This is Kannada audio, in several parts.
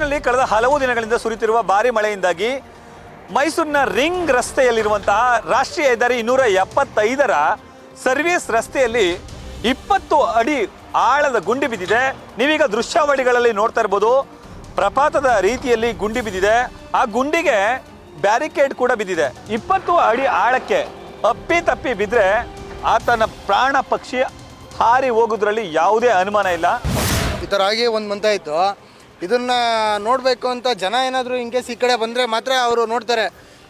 ಮೈಸೂರಿನಲ್ಲಿ ಕಳೆದ ಹಲವು ದಿನಗಳಿಂದ ಸುರಿಯುತ್ತಿರುವ ಭಾರಿ ಮಳೆಯಿಂದಾಗಿ ಮೈಸೂರಿನ ರಿಂಗ್ ರಸ್ತೆಯಲ್ಲಿರುವಂತಹ ರಾಷ್ಟ್ರೀಯ ಹೆದ್ದಾರಿ 275ರ ಸರ್ವಿಸ್ ರಸ್ತೆಯಲ್ಲಿ 20 ಅಡಿ ಆಳದ ಗುಂಡಿ ಬಿದ್ದಿದೆ. ನೀವೀಗ ದೃಶ್ಯಾವಳಿಗಳಲ್ಲಿ ನೋಡ್ತಾ ಇರ್ಬೋದು, ಪ್ರಪಾತದ ರೀತಿಯಲ್ಲಿ ಗುಂಡಿ ಬಿದ್ದಿದೆ. ಆ ಗುಂಡಿಗೆ ಬ್ಯಾರಿಕೇಡ್ ಕೂಡ ಬಿದ್ದಿದೆ. 20 ಅಡಿ ಆಳಕ್ಕೆ ಅಪ್ಪಿ ತಪ್ಪಿ ಬಿದ್ದರೆ ಆತನ ಪ್ರಾಣ ಪಕ್ಷಿ ಹಾರಿ ಹೋಗೋದ್ರಲ್ಲಿ ಯಾವುದೇ ಅನುಮಾನ ಇಲ್ಲ. ಈ ಥರ ಆಗಿ 1 ಮಂತ್ ಆಯಿತು. ಇದನ್ನು ನೋಡಬೇಕು ಅಂತ ಜನ ಏನಾದರೂ ಇನ್ಕೇಸ್ ಈ ಕಡೆ ಬಂದರೆ ಮಾತ್ರ ಅವರು ನೋಡ್ತಾರೆ,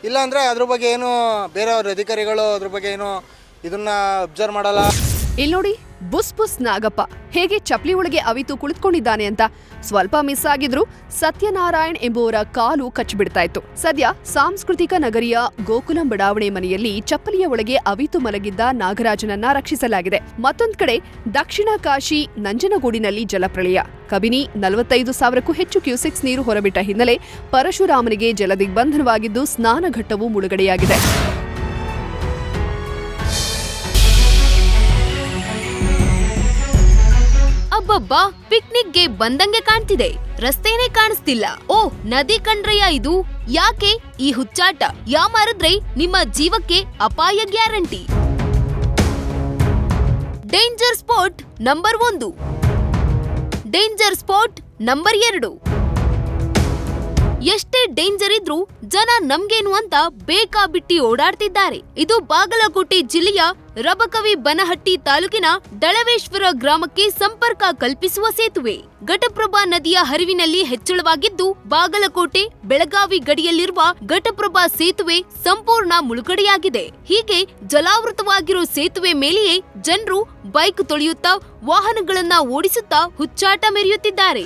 ಇಲ್ಲಾಂದರೆ ಅದ್ರ ಬಗ್ಗೆ ಏನು ಬೇರೆಯವ್ರ ಅಧಿಕಾರಿಗಳು ಅದ್ರ ಬಗ್ಗೆ ಏನು ಇದನ್ನು ಅಬ್ಸರ್ವ್ ಮಾಡಲ್ಲ. ಇಲ್ಲಿ ನೋಡಿ, ಬುಸ್ ಬುಸ್ ನಾಗಪ್ಪ ಹೇಗೆ ಚಪ್ಲಿ ಒಳಗೆ ಅವಿತು ಕುಳಿತುಕೊಂಡಿದ್ದಾನೆ ಅಂತ. ಸ್ವಲ್ಪ ಮಿಸ್ ಆಗಿದ್ರು ಸತ್ಯನಾರಾಯಣ್ ಎಂಬುವರ ಕಾಲು ಕಚ್ಚಿಬಿಡ್ತಾ ಇತ್ತು. ಸದ್ಯ ಸಾಂಸ್ಕೃತಿಕ ನಗರಿಯ ಗೋಕುಲಂ ಬಡಾವಣೆ ಮನೆಯಲ್ಲಿ ಚಪ್ಪಲಿಯ ಒಳಗೆ ಅವಿತು ಮಲಗಿದ್ದ ನಾಗರಾಜನನ್ನ ರಕ್ಷಿಸಲಾಗಿದೆ. ಮತ್ತೊಂದ್ ಕಡೆ ದಕ್ಷಿಣ ಕಾಶಿ ನಂಜನಗೂಡಿನಲ್ಲಿ ಜಲಪ್ರಳಯ. ಕಬಿನಿ 45,000ಕ್ಕೂ ಹೆಚ್ಚು ಕ್ಯೂಸೆಕ್ಸ್ ನೀರು ಹೊರಬಿಟ್ಟ ಹಿನ್ನೆಲೆ ಪರಶುರಾಮನಿಗೆ ಜಲದಿಗ್ಬಂಧನವಾಗಿದ್ದು ಸ್ನಾನಘಟ್ಟವು ಮುಳುಗಡೆಯಾಗಿದೆ. ಅಬ್ಬಬ್ಬಾ, ಪಿಕ್ನಿಕ್ಗೆ ಬಂದಂಗೆ ಕಾಣ್ತಿದೆ, ರಸ್ತೆನೇ ಕಾಣಿಸ್ತಿಲ್ಲ. ಓ, ನದಿ ಕಂಡ್ರಯ್ಯ ಇದು. ಯಾಕೆ ಈ ಹುಚ್ಚಾಟ? ಯಾಮಾರಿದ್ರೆ ನಿಮ್ಮ ಜೀವಕ್ಕೆ ಅಪಾಯ guarantee. Danger spot number 1, danger spot number 2. ಎಷ್ಟೇ ಡೇಂಜರ್ ಇದ್ರೂ ಜನ ನಮ್ಗೇನು ಅಂತ ಬೇಕಾಬಿಟ್ಟಿ ಓಡಾಡ್ತಿದ್ದಾರೆ. ಇದು ಬಾಗಲಕೋಟೆ ಜಿಲ್ಲೆಯ ರಬಕವಿ ಬನಹಟ್ಟಿ ತಾಲೂಕಿನ ಡಳವೇಶ್ವರ ಗ್ರಾಮಕ್ಕೆ ಸಂಪರ್ಕ ಕಲ್ಪಿಸುವ ಸೇತುವೆ. ಘಟಪ್ರಭಾ ನದಿಯ ಹರಿವಿನಲ್ಲಿ ಹೆಚ್ಚಳವಾಗಿದ್ದು ಬಾಗಲಕೋಟೆ ಬೆಳಗಾವಿ ಗಡಿಯಲ್ಲಿರುವ ಘಟಪ್ರಭಾ ಸೇತುವೆ ಸಂಪೂರ್ಣ ಮುಳುಗಡೆಯಾಗಿದೆ. ಹೀಗೆ ಜಲಾವೃತವಾಗಿರೋ ಸೇತುವೆ ಮೇಲೆಯೇ ಜನರು ಬೈಕ್ ತೊಳೆಯುತ್ತಾ ವಾಹನಗಳನ್ನ ಓಡಿಸುತ್ತಾ ಹುಚ್ಚಾಟ ಮೆರೆಯುತ್ತಿದ್ದಾರೆ.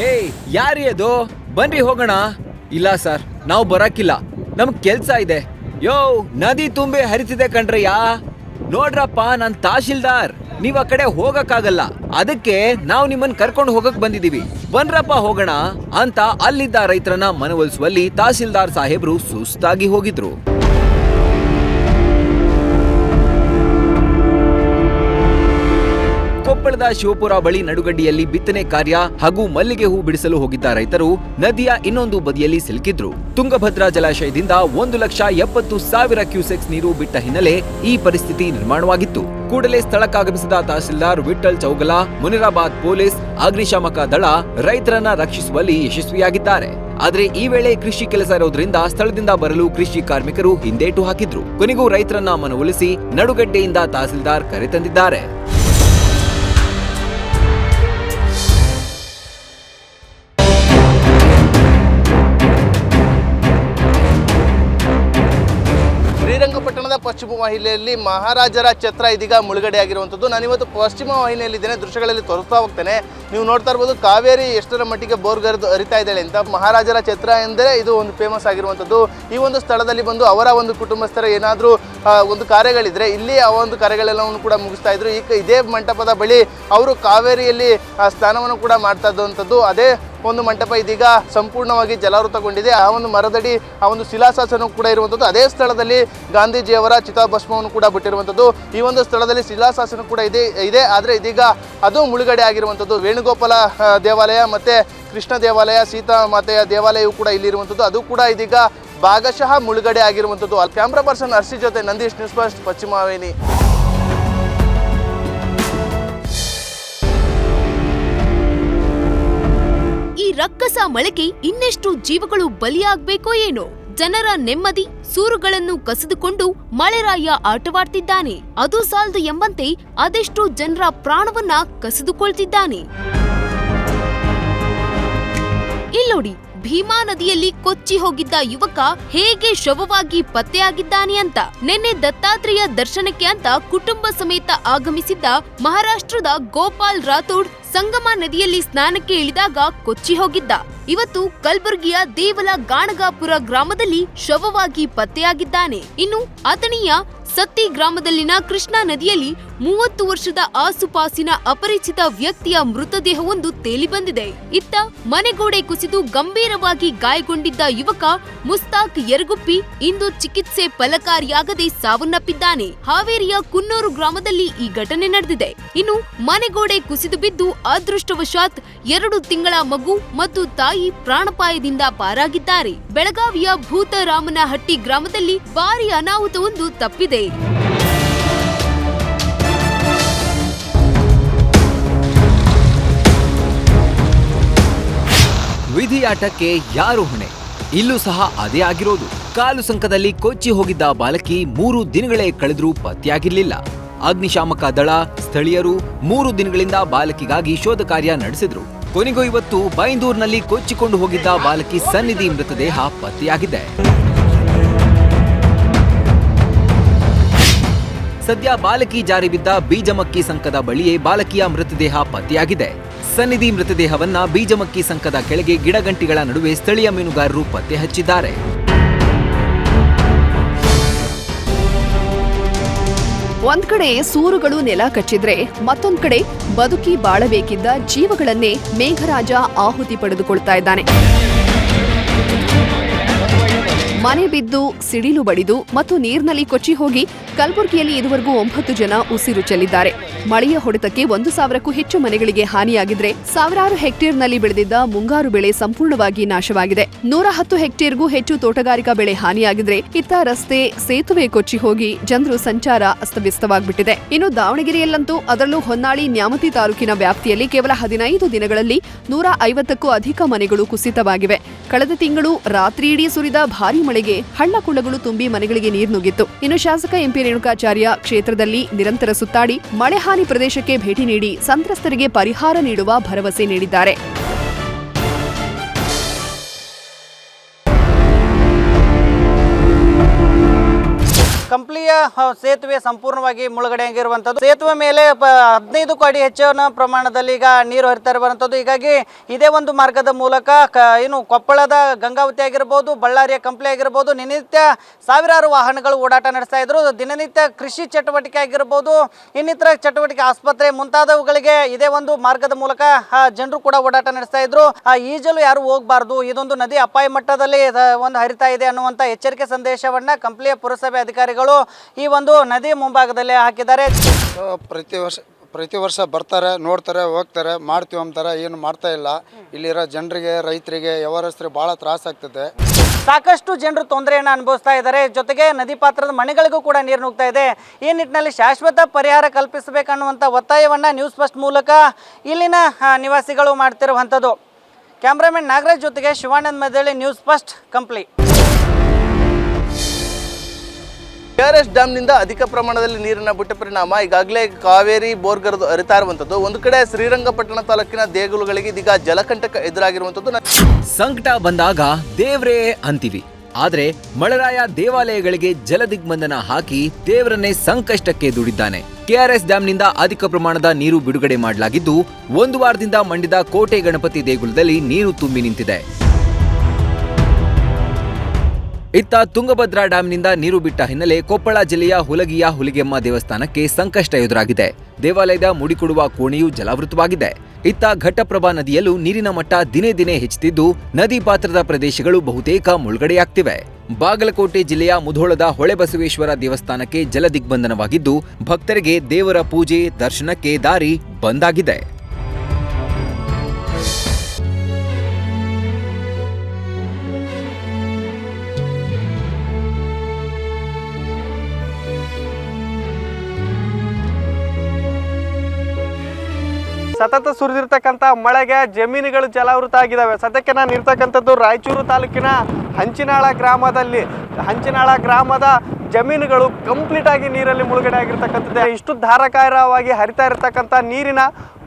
ಏಯ್, ಯಾರಿ ಅದು? ಬನ್ರಿ ಹೋಗೋಣ. ಇಲ್ಲ ಸರ್, ನಾವು ಬರಕ್ಕಿಲ್ಲ, ನಮ್ಗ್ ಕೆಲ್ಸ ಇದೆ. ಯೋ, ನದಿ ತುಂಬಿ ಹರಿತಿದೆ ಕಣ್ರಯ್ಯ. ನೋಡ್ರಪ್ಪ, ನಾನ್ ತಹಶೀಲ್ದಾರ್, ನೀವ್ ಆ ಕಡೆ ಹೋಗಕ್ಕಾಗಲ್ಲ, ಅದಕ್ಕೆ ನಾವು ನಿಮ್ಮನ್ನ ಕರ್ಕೊಂಡು ಹೋಗಕ್ ಬಂದಿದೀವಿ. ಬನ್ರಪ್ಪ ಹೋಗೋಣ ಅಂತ ಅಲ್ಲಿದ್ದ ರೈತರನ್ನ ಮನವೊಲಿಸುವಲ್ಲಿ ತಹಶೀಲ್ದಾರ್ ಸಾಹೇಬ್ರು ಸುಸ್ತಾಗಿ ಹೋಗಿದ್ರು. ಕೊಪ್ಪಳದ ಶಿವಪುರ ಬಳಿ ನಡುಗಡ್ಡಿಯಲ್ಲಿ ಬಿತ್ತನೆ ಕಾರ್ಯ ಹಾಗೂ ಮಲ್ಲಿಗೆ ಹೂ ಬಿಡಿಸಲು ಹೋಗಿದ್ದ ರೈತರು ನದಿಯ ಇನ್ನೊಂದು ಬದಿಯಲ್ಲಿ ಸಿಲುಕಿದ್ರು. ತುಂಗಭದ್ರಾ ಜಲಾಶಯದಿಂದ 1,70,000 ಕ್ಯೂಸೆಕ್ಸ್ ನೀರು ಬಿಟ್ಟ ಹಿನ್ನೆಲೆ ಈ ಪರಿಸ್ಥಿತಿ ನಿರ್ಮಾಣವಾಗಿತ್ತು. ಕೂಡಲೇ ಸ್ಥಳಕ್ಕಾಗಮಿಸಿದ ತಹಸೀಲ್ದಾರ್ ವಿಠಲ್ ಚೌಗಲ, ಮುನಿರಾಬಾದ್ ಪೊಲೀಸ್, ಅಗ್ನಿಶಾಮಕ ದಳ ರೈತರನ್ನ ರಕ್ಷಿಸುವಲ್ಲಿ ಯಶಸ್ವಿಯಾಗಿದ್ದಾರೆ. ಆದ್ರೆ ಈ ವೇಳೆ ಕೃಷಿ ಕೆಲಸ ಇರೋದ್ರಿಂದ ಸ್ಥಳದಿಂದ ಬರಲು ಕೃಷಿ ಕಾರ್ಮಿಕರು ಹಿಂದೇಟು ಹಾಕಿದ್ರು. ಕೊನೆಗೂ ರೈತರನ್ನ ಮನವೊಲಿಸಿ ನಡುಗಡ್ಡೆಯಿಂದ ತಹಸೀಲ್ದಾರ್ ಕರೆ ತಂದಿದ್ದಾರೆ. ಶ್ರೀರಂಗಪಟ್ಟಣದ ಪಶ್ಚಿಮ ವಾಹಿನಿಯಲ್ಲಿ ಮಹಾರಾಜರ ಛತ್ರ ಇದೀಗ ಮುಳುಗಡೆಯಾಗಿರುವಂಥದ್ದು. ನಾನಿವತ್ತು ಪಶ್ಚಿಮ ವಾಹಿನಿಯಲ್ಲಿದ್ದೇನೆ, ದೃಶ್ಯಗಳಲ್ಲಿ ತೋರಿಸ್ತಾ ಹೋಗ್ತೇನೆ. ನೀವು ನೋಡ್ತಾ ಇರ್ಬೋದು, ಕಾವೇರಿ ಎಷ್ಟರ ಮಟ್ಟಿಗೆ ಬೋರ್ಗರೆದು ಹರಿತಾ ಇದ್ದಾಳೆ ಅಂತ. ಮಹಾರಾಜರ ಛತ್ರ ಎಂದರೆ ಇದು ಒಂದು ಫೇಮಸ್ ಆಗಿರುವಂಥದ್ದು. ಈ ಒಂದು ಸ್ಥಳದಲ್ಲಿ ಬಂದು ಅವರ ಒಂದು ಕುಟುಂಬಸ್ಥರ ಏನಾದರೂ ಒಂದು ಕಾರ್ಯಗಳಿದ್ರೆ ಇಲ್ಲಿ ಆ ಒಂದು ಕಾರ್ಯಗಳೆಲ್ಲವನ್ನು ಕೂಡ ಮುಗಿಸ್ತಾ ಇದ್ರು. ಇದೇ ಮಂಟಪದ ಬಳಿ ಅವರು ಕಾವೇರಿಯಲ್ಲಿ ಸ್ನಾನವನ್ನು ಕೂಡ ಮಾಡ್ತಾ ಇದ್ದಂಥದ್ದು. ಅದೇ ಒಂದು ಮಂಟಪ ಇದೀಗ ಸಂಪೂರ್ಣವಾಗಿ ಜಲಾವೃತಗೊಂಡಿದೆ. ಆ ಒಂದು ಮರದಡಿ ಆ ಒಂದು ಶಿಲಾಶಾಸನ ಕೂಡ ಇರುವಂಥದ್ದು. ಅದೇ ಸ್ಥಳದಲ್ಲಿ ಗಾಂಧೀಜಿಯವರ ಚಿತಾಭಸ್ಮವನ್ನು ಕೂಡ ಬಿಟ್ಟಿರುವಂಥದ್ದು. ಈ ಒಂದು ಸ್ಥಳದಲ್ಲಿ ಶಿಲಾಶಾಸನ ಕೂಡ ಇದೆ. ಆದರೆ ಇದೀಗ ಅದು ಮುಳುಗಡೆ ಆಗಿರುವಂಥದ್ದು. ವೇಣುಗೋಪಾಲ ದೇವಾಲಯ ಮತ್ತು ಕೃಷ್ಣ ದೇವಾಲಯ, ಸೀತಾ ಮಾತೆಯ ದೇವಾಲಯವು ಕೂಡ ಇಲ್ಲಿರುವಂಥದ್ದು. ಅದು ಕೂಡ ಇದೀಗ ಭಾಗಶಃ ಮುಳುಗಡೆ ಆಗಿರುವಂಥದ್ದು. ಕ್ಯಾಮ್ರಾ ಪರ್ಸನ್ ಹರ್ಷಿ ಜೊತೆ ನಂದೀಶ್, ನ್ಯೂಸ್ ಫಸ್ಟ್, ಪಶ್ಚಿಮ ವಾಹಿನಿ. ಈ ರಕ್ಕಸ ಮಳೆಗೆ ಇನ್ನೆಷ್ಟು ಜೀವಗಳು ಬಲಿಯಾಗಬೇಕೋ ಏನೋ. ಜನರ ನೆಮ್ಮದಿ ಸೂರುಗಳನ್ನು ಕಸಿದುಕೊಂಡು ಮಳೆರಾಯ ಆಟವಾಡ್ತಿದ್ದಾನೆ. ಅದು ಸಾಲದು ಎಂಬಂತೆ ಅದೆಷ್ಟು ಜನರ ಪ್ರಾಣವನ್ನ ಕಸಿದುಕೊಳ್ತಿದ್ದಾನೆ. ಇಲ್ಲೋಡಿ, ಭೀಮಾ ನದಿಯಲ್ಲಿ ಕೊಚ್ಚಿ ಹೋಗಿದ್ದ ಯುವಕ ಹೇಗೆ ಶವವಾಗಿ ಪತ್ತೆಯಾಗಿದ್ದಾನೆ ಅಂತ. ನಿನ್ನೆ ದತ್ತಾತ್ರೇಯ ದರ್ಶನಕ್ಕೆ ಅಂತ ಕುಟುಂಬ ಸಮೇತ ಆಗಮಿಸಿದ್ದ ಮಹಾರಾಷ್ಟ್ರದ ಗೋಪಾಲ್ ರಾಥೋಡ್ ಸಂಗಮ ನದಿಯಲ್ಲಿ ಸ್ನಾನಕ್ಕೆ ಇಳಿದಾಗ ಕೊಚ್ಚಿ ಹೋಗಿದ್ದ. ಇವತ್ತು ಕಲಬುರಗಿಯ ದೇವಲ ಗಾಣಗಾಪುರ ಗ್ರಾಮದಲ್ಲಿ ಶವವಾಗಿ ಪತ್ತೆಯಾಗಿದ್ದಾನೆ. ಇನ್ನು ಅಥಣಿಯ ಸತ್ತಿ ಗ್ರಾಮದಲ್ಲಿನ ಕೃಷ್ಣಾ ನದಿಯಲ್ಲಿ 30 ವರ್ಷದ ಆಸುಪಾಸಿನ ಅಪರಿಚಿತ ವ್ಯಕ್ತಿಯ ಮೃತದೇಹವೊಂದು ತೇಲಿ ಬಂದಿದೆ. ಇತ್ತ ಮನೆಗೋಡೆ ಕುಸಿದು ಗಂಭೀರವಾಗಿ ಗಾಯಗೊಂಡಿದ್ದ ಯುವಕ ಮುಸ್ತಾಕ್ ಯರಗುಪ್ಪಿ ಇಂದು ಚಿಕಿತ್ಸೆ ಫಲಕಾರಿಯಾಗದೆ ಸಾವನ್ನಪ್ಪಿದ್ದಾನೆ. ಹಾವೇರಿಯ ಕುನ್ನೂರು ಗ್ರಾಮದಲ್ಲಿ ಈ ಘಟನೆ ನಡೆದಿದೆ. ಇನ್ನು ಮನೆಗೋಡೆ ಕುಸಿದು ಬಿದ್ದು ಅದೃಷ್ಟವಶಾತ್ 2 ತಿಂಗಳ ಮಗು ಮತ್ತು ತಾಯಿ ಪ್ರಾಣಾಪಾಯದಿಂದ ಪಾರಾಗಿದ್ದಾರೆ. ಬೆಳಗಾವಿಯ ಭೂತರಾಮನಹಟ್ಟಿ ಗ್ರಾಮದಲ್ಲಿ ಭಾರೀ ಅನಾಹುತವೊಂದು ತಪ್ಪಿದೆ. ವಿಧಿಯಾಟಕ್ಕೆ ಯಾರು ಹೊಣೆ? ಇಲ್ಲೂ ಸಹ ಅದೇ ಆಗಿರೋದು. ಕಾಲು ಸಂಕದಲ್ಲಿ ಕೊಚ್ಚಿ ಹೋಗಿದ್ದ ಬಾಲಕಿ 3 ದಿನಗಳೇ ಕಳೆದ್ರೂ ಪತ್ತೆಯಾಗಿರ್ಲಿಲ್ಲ. ಅಗ್ನಿಶಾಮಕ ದಳ, ಸ್ಥಳೀಯರು 3 ದಿನಗಳಿಂದ ಬಾಲಕಿಗಾಗಿ ಶೋಧ ಕಾರ್ಯ ನಡೆಸಿದ್ರು. ಕೊನೆಗೂ ಇವತ್ತು ಬೈಂದೂರಿನಲ್ಲಿ ಕೊಚ್ಚಿಕೊಂಡು ಹೋಗಿದ್ದ ಬಾಲಕಿ ಸನ್ನಿಧಿ ಮೃತದೇಹ ಪತ್ತೆಯಾಗಿದೆ. ಸದ್ಯ ಬಾಲಕಿ ಜಾರಿ ಬಿದ್ದ ಬೀಜಮಕ್ಕಿ ಸಂಕದ ಬಳಿಯೇ ಬಾಲಕಿಯ ಮೃತದೇಹ ಪತ್ತೆಯಾಗಿದೆ. ಸನ್ನಿಧಿ ಮೃತದೇಹವನ್ನ ಬೀಜಮಕ್ಕಿ ಸಂಕದ ಕೆಳಗೆ ಗಿಡಗಂಟಿಗಳ ನಡುವೆ ಸ್ಥಳೀಯ ಮೀನುಗಾರರು ಪತ್ತೆ ಹಚ್ಚಿದ್ದಾರೆ. ಒಂದ್ ಕಡೆ ಸೂರುಗಳು ನೆಲ ಕಚ್ಚಿದ್ರೆ ಮತ್ತೊಂದ್ ಕಡೆ ಬದುಕಿ ಬಾಳಬೇಕಿದ್ದ ಜೀವಗಳನ್ನೇ ಮೇಘರಾಜ ಆಹುತಿ ಪಡೆದುಕೊಳ್ತಾ ಇದ್ದಾನೆ. ಮನೆ ಬಿದ್ದು, ಸಿಡಿಲು ಬಡಿದು ಮತ್ತು ನೀರಿನಲ್ಲಿ ಕೊಚ್ಚಿ ಹೋಗಿ ಕಲಬುರಗಿಯಲ್ಲಿ ಇದುವರೆಗೂ 9 ಜನ ಉಸಿರು ಚೆಲ್ಲಿದ್ದಾರೆ. ಮಳೆಯ ಹೊಡೆತಕ್ಕೆ 1,000ಕ್ಕೂ ಹೆಚ್ಚು ಮನೆಗಳಿಗೆ ಹಾನಿಯಾಗಿದ್ರೆ ಸಾವಿರಾರು ಹೆಕ್ಟೇರ್ನಲ್ಲಿ ಬೆಳೆದಿದ್ದ ಮುಂಗಾರು ಬೆಳೆ ಸಂಪೂರ್ಣವಾಗಿ ನಾಶವಾಗಿದೆ. 110 ಹೆಕ್ಟೇರ್ಗೂ ಹೆಚ್ಚು ತೋಟಗಾರಿಕಾ ಬೆಳೆ ಹಾನಿಯಾಗಿದ್ರೆ ಇತ್ತ ರಸ್ತೆ, ಸೇತುವೆ ಕೊಚ್ಚಿ ಹೋಗಿ ಜನರು ಸಂಚಾರ ಅಸ್ತವ್ಯಸ್ತವಾಗ್ಬಿಟ್ಟಿದೆ. ಇನ್ನು ದಾವಣಗೆರೆಯಲ್ಲಂತೂ, ಅದರಲ್ಲೂ ಹೊನ್ನಾಳಿ, ನ್ಯಾಮತಿ ತಾಲೂಕಿನ ವ್ಯಾಪ್ತಿಯಲ್ಲಿ ಕೇವಲ 15 ದಿನಗಳಲ್ಲಿ 150ಕ್ಕೂ ಅಧಿಕ ಮನೆಗಳು ಕುಸಿತವಾಗಿವೆ. ಕಳೆದ ತಿಂಗಳು ರಾತ್ರಿಯಿಡೀ ಸುರಿದ ಭಾರೀ ಮಳೆಗೆ ಹಳ್ಳ ಕೊಳ್ಳಗಳು ತುಂಬಿ ಮನೆಗಳಿಗೆ ನೀರು ನುಗ್ಗಿತ್ತು. ಇನ್ನು ಶಾಸಕ ಎಂಪಿ ರೇಣುಕಾಚಾರ್ಯ ಕ್ಷೇತ್ರದಲ್ಲಿ ನಿರಂತರ ಸುತ್ತಾಡಿ ಮಳೆ ಹಾನಿ ಪ್ರದೇಶಕ್ಕೆ ಭೇಟಿ ನೀಡಿ ಸಂತ್ರಸ್ತರಿಗೆ ಪರಿಹಾರ ನೀಡುವ ಭರವಸೆ ನೀಡಿದ್ದಾರೆ. ಕಂಪ್ಲಿಯ ಸೇತುವೆ ಸಂಪೂರ್ಣವಾಗಿ ಮುಳುಗಡೆಯಾಗಿರುವಂಥದ್ದು. ಸೇತುವೆ ಮೇಲೆ 15 ಅಡಿ ಹೆಚ್ಚಿನ ಪ್ರಮಾಣದಲ್ಲಿ ಈಗ ನೀರು ಹರಿತಾ ಇರುವಂಥದ್ದು. ಹೀಗಾಗಿ ಇದೇ ಒಂದು ಮಾರ್ಗದ ಮೂಲಕ ಏನು ಕೊಪ್ಪಳದ ಗಂಗಾವತಿ ಆಗಿರ್ಬೋದು, ಬಳ್ಳಾರಿಯ ಕಂಪ್ಲಿ ಆಗಿರ್ಬೋದು, ದಿನನಿತ್ಯ ಸಾವಿರಾರು ವಾಹನಗಳು ಓಡಾಟ ನಡೆಸ್ತಾ ಇದ್ರು. ದಿನನಿತ್ಯ ಕೃಷಿ ಚಟುವಟಿಕೆ ಆಗಿರ್ಬೋದು, ಇನ್ನಿತರ ಚಟುವಟಿಕೆ, ಆಸ್ಪತ್ರೆ ಮುಂತಾದವುಗಳಿಗೆ ಇದೇ ಒಂದು ಮಾರ್ಗದ ಮೂಲಕ ಜನರು ಕೂಡ ಓಡಾಟ ನಡೆಸ್ತಾ ಇದ್ರು. ಈಜಲು ಯಾರು ಹೋಗಬಾರ್ದು, ಇದೊಂದು ನದಿ ಅಪಾಯ ಮಟ್ಟದಲ್ಲಿ ಒಂದು ಹರಿತಾ ಇದೆ ಅನ್ನುವಂಥ ಎಚ್ಚರಿಕೆ ಸಂದೇಶವನ್ನ ಕಂಪ್ಲಿಯ ಪುರಸಭೆ ಅಧಿಕಾರಿಗಳು ಈ ಒಂದು ನದಿ ಮುಂಭಾಗದಲ್ಲಿ ಹಾಕಿದ್ದಾರೆ. ಪ್ರತಿ ವರ್ಷ ಬರ್ತಾರೆ, ನೋಡ್ತಾರೆ, ಹೋಗ್ತಾರೆ, ಮಾಡ್ತೀವಿ ಅಂತಾರೆ. ಏನು ಮಾಡ್ತಾ ಇಲ್ಲ. ಇಲ್ಲಿರೋ ಜನರಿಗೆ, ರೈತರಿಗೆ, ವ್ಯವಹಾರಸ್ಥರಿಗೆ ಭಾಳ ತ್ರಾಸ ಆಗ್ತದೆ. ಸಾಕಷ್ಟು ಜನರು ತೊಂದರೆಯನ್ನು ಅನುಭವಿಸ್ತಾ ಇದ್ದಾರೆ. ಜೊತೆಗೆ ನದಿ ಪಾತ್ರದ ಮನೆಗಳಿಗೂ ಕೂಡ ನೀರು ನುಗ್ತಾ ಇದೆ. ಈ ನಿಟ್ಟಿನಲ್ಲಿ ಶಾಶ್ವತ ಪರಿಹಾರ ಕಲ್ಪಿಸಬೇಕನ್ನುವಂಥ ಒತ್ತಾಯವನ್ನು ನ್ಯೂಸ್ ಫಸ್ಟ್ ಮೂಲಕ ಇಲ್ಲಿನ ನಿವಾಸಿಗಳು ಮಾಡ್ತಿರುವಂಥದ್ದು. ಕ್ಯಾಮ್ರಾಮನ್ ನಾಗರಾಜ್ ಜೊತೆಗೆ Shivanand Madali, news first, Kampli. KRS ಡ್ಯಾಮ್ನಿಂದ ಅಧಿಕ ಪ್ರಮಾಣದಲ್ಲಿ ನೀರನ್ನು ಬಿಟ್ಟ ಪರಿಣಾಮ ಈಗಾಗಲೇ ಕಾವೇರಿ ಬೋರ್ಗರೆದು ಹರಿತಾ ಇರುವಂಥದ್ದು. ಒಂದು ಕಡೆ ಶ್ರೀರಂಗಪಟ್ಟಣ ತಾಲೂಕಿನ ದೇಗುಲಗಳಿಗೆ ಇದೀಗ ಜಲಕಂಟಕ ಎದುರಾಗಿರುವಂಥದ್ದು. ಸಂಕಟ ಬಂದಾಗ ದೇವ್ರೇ ಅಂತೀವಿ, ಆದ್ರೆ ಮಳರಾಯ ದೇವಾಲಯಗಳಿಗೆ ಜಲದಿಗ್ಬಂಧನ ಹಾಕಿ ದೇವರನ್ನೇ ಸಂಕಷ್ಟಕ್ಕೆ ದುಡಿದ್ದಾನೆ. KRS ಡ್ಯಾಂನಿಂದ ಅಧಿಕ ಪ್ರಮಾಣದ ನೀರು ಬಿಡುಗಡೆ ಮಾಡಲಾಗಿದ್ದು, 1 ವಾರದಿಂದ ಮಂಡ್ಯದ ಕೋಟೆ ಗಣಪತಿ ದೇಗುಲದಲ್ಲಿ ನೀರು ತುಂಬಿ ನಿಂತಿದೆ. ಇತ್ತ ತುಂಗಭದ್ರಾ ಡ್ಯಾಂನಿಂದ ನೀರು ಬಿಟ್ಟ ಹಿನ್ನೆಲೆ ಕೊಪ್ಪಳ ಜಿಲ್ಲೆಯ ಹುಲಗಿಯ ಹುಲಿಗೆಮ್ಮ ದೇವಸ್ಥಾನಕ್ಕೆ ಸಂಕಷ್ಟ ಎದುರಾಗಿದೆ. ದೇವಾಲಯದ ಮುಡಿಕೊಡುವ ಕೋಣೆಯೂ ಜಲಾವೃತವಾಗಿದೆ. ಇತ್ತ ಘಟ್ಟಪ್ರಭಾ ನದಿಯಲ್ಲೂ ನೀರಿನ ಮಟ್ಟ ದಿನೇ ದಿನೇ ಹೆಚ್ಚುತ್ತಿದ್ದು, ನದಿ ಪಾತ್ರದ ಪ್ರದೇಶಗಳು ಬಹುತೇಕ ಮುಳುಗಡೆಯಾಗ್ತಿವೆ. ಬಾಗಲಕೋಟೆ ಜಿಲ್ಲೆಯ ಮುಧೋಳದ ಹೊಳೆಬಸವೇಶ್ವರ ದೇವಸ್ಥಾನಕ್ಕೆ ಜಲದಿಗ್ಬಂಧನವಾಗಿದ್ದು, ಭಕ್ತರಿಗೆ ದೇವರ ಪೂಜೆ, ದರ್ಶನಕ್ಕೆ ದಾರಿ ಬಂದಾಗಿದೆ. ಸತತ ಸುರಿದಿರ್ತಕ್ಕಂಥ ಮಳೆಗೆ ಜಮೀನುಗಳು ಜಲಾವೃತ ಆಗಿದ್ದಾವೆ. ಸದ್ಯಕ್ಕೆ ನಾನು ಇರ್ತಕ್ಕಂಥದ್ದು ರಾಯಚೂರು ತಾಲೂಕಿನ ಹಂಚಿನಾಳ ಗ್ರಾಮದ ಜಮೀನುಗಳು ಕಂಪ್ಲೀಟ್ ಆಗಿ ನೀರಲ್ಲಿ ಮುಳುಗಡೆ ಆಗಿರ್ತಕ್ಕಂಥದ್ದು. ಇಷ್ಟು ಧಾರಾಕಾರವಾಗಿ ಹರಿತಾ ಇರತಕ್ಕಂಥ ನೀರಿನ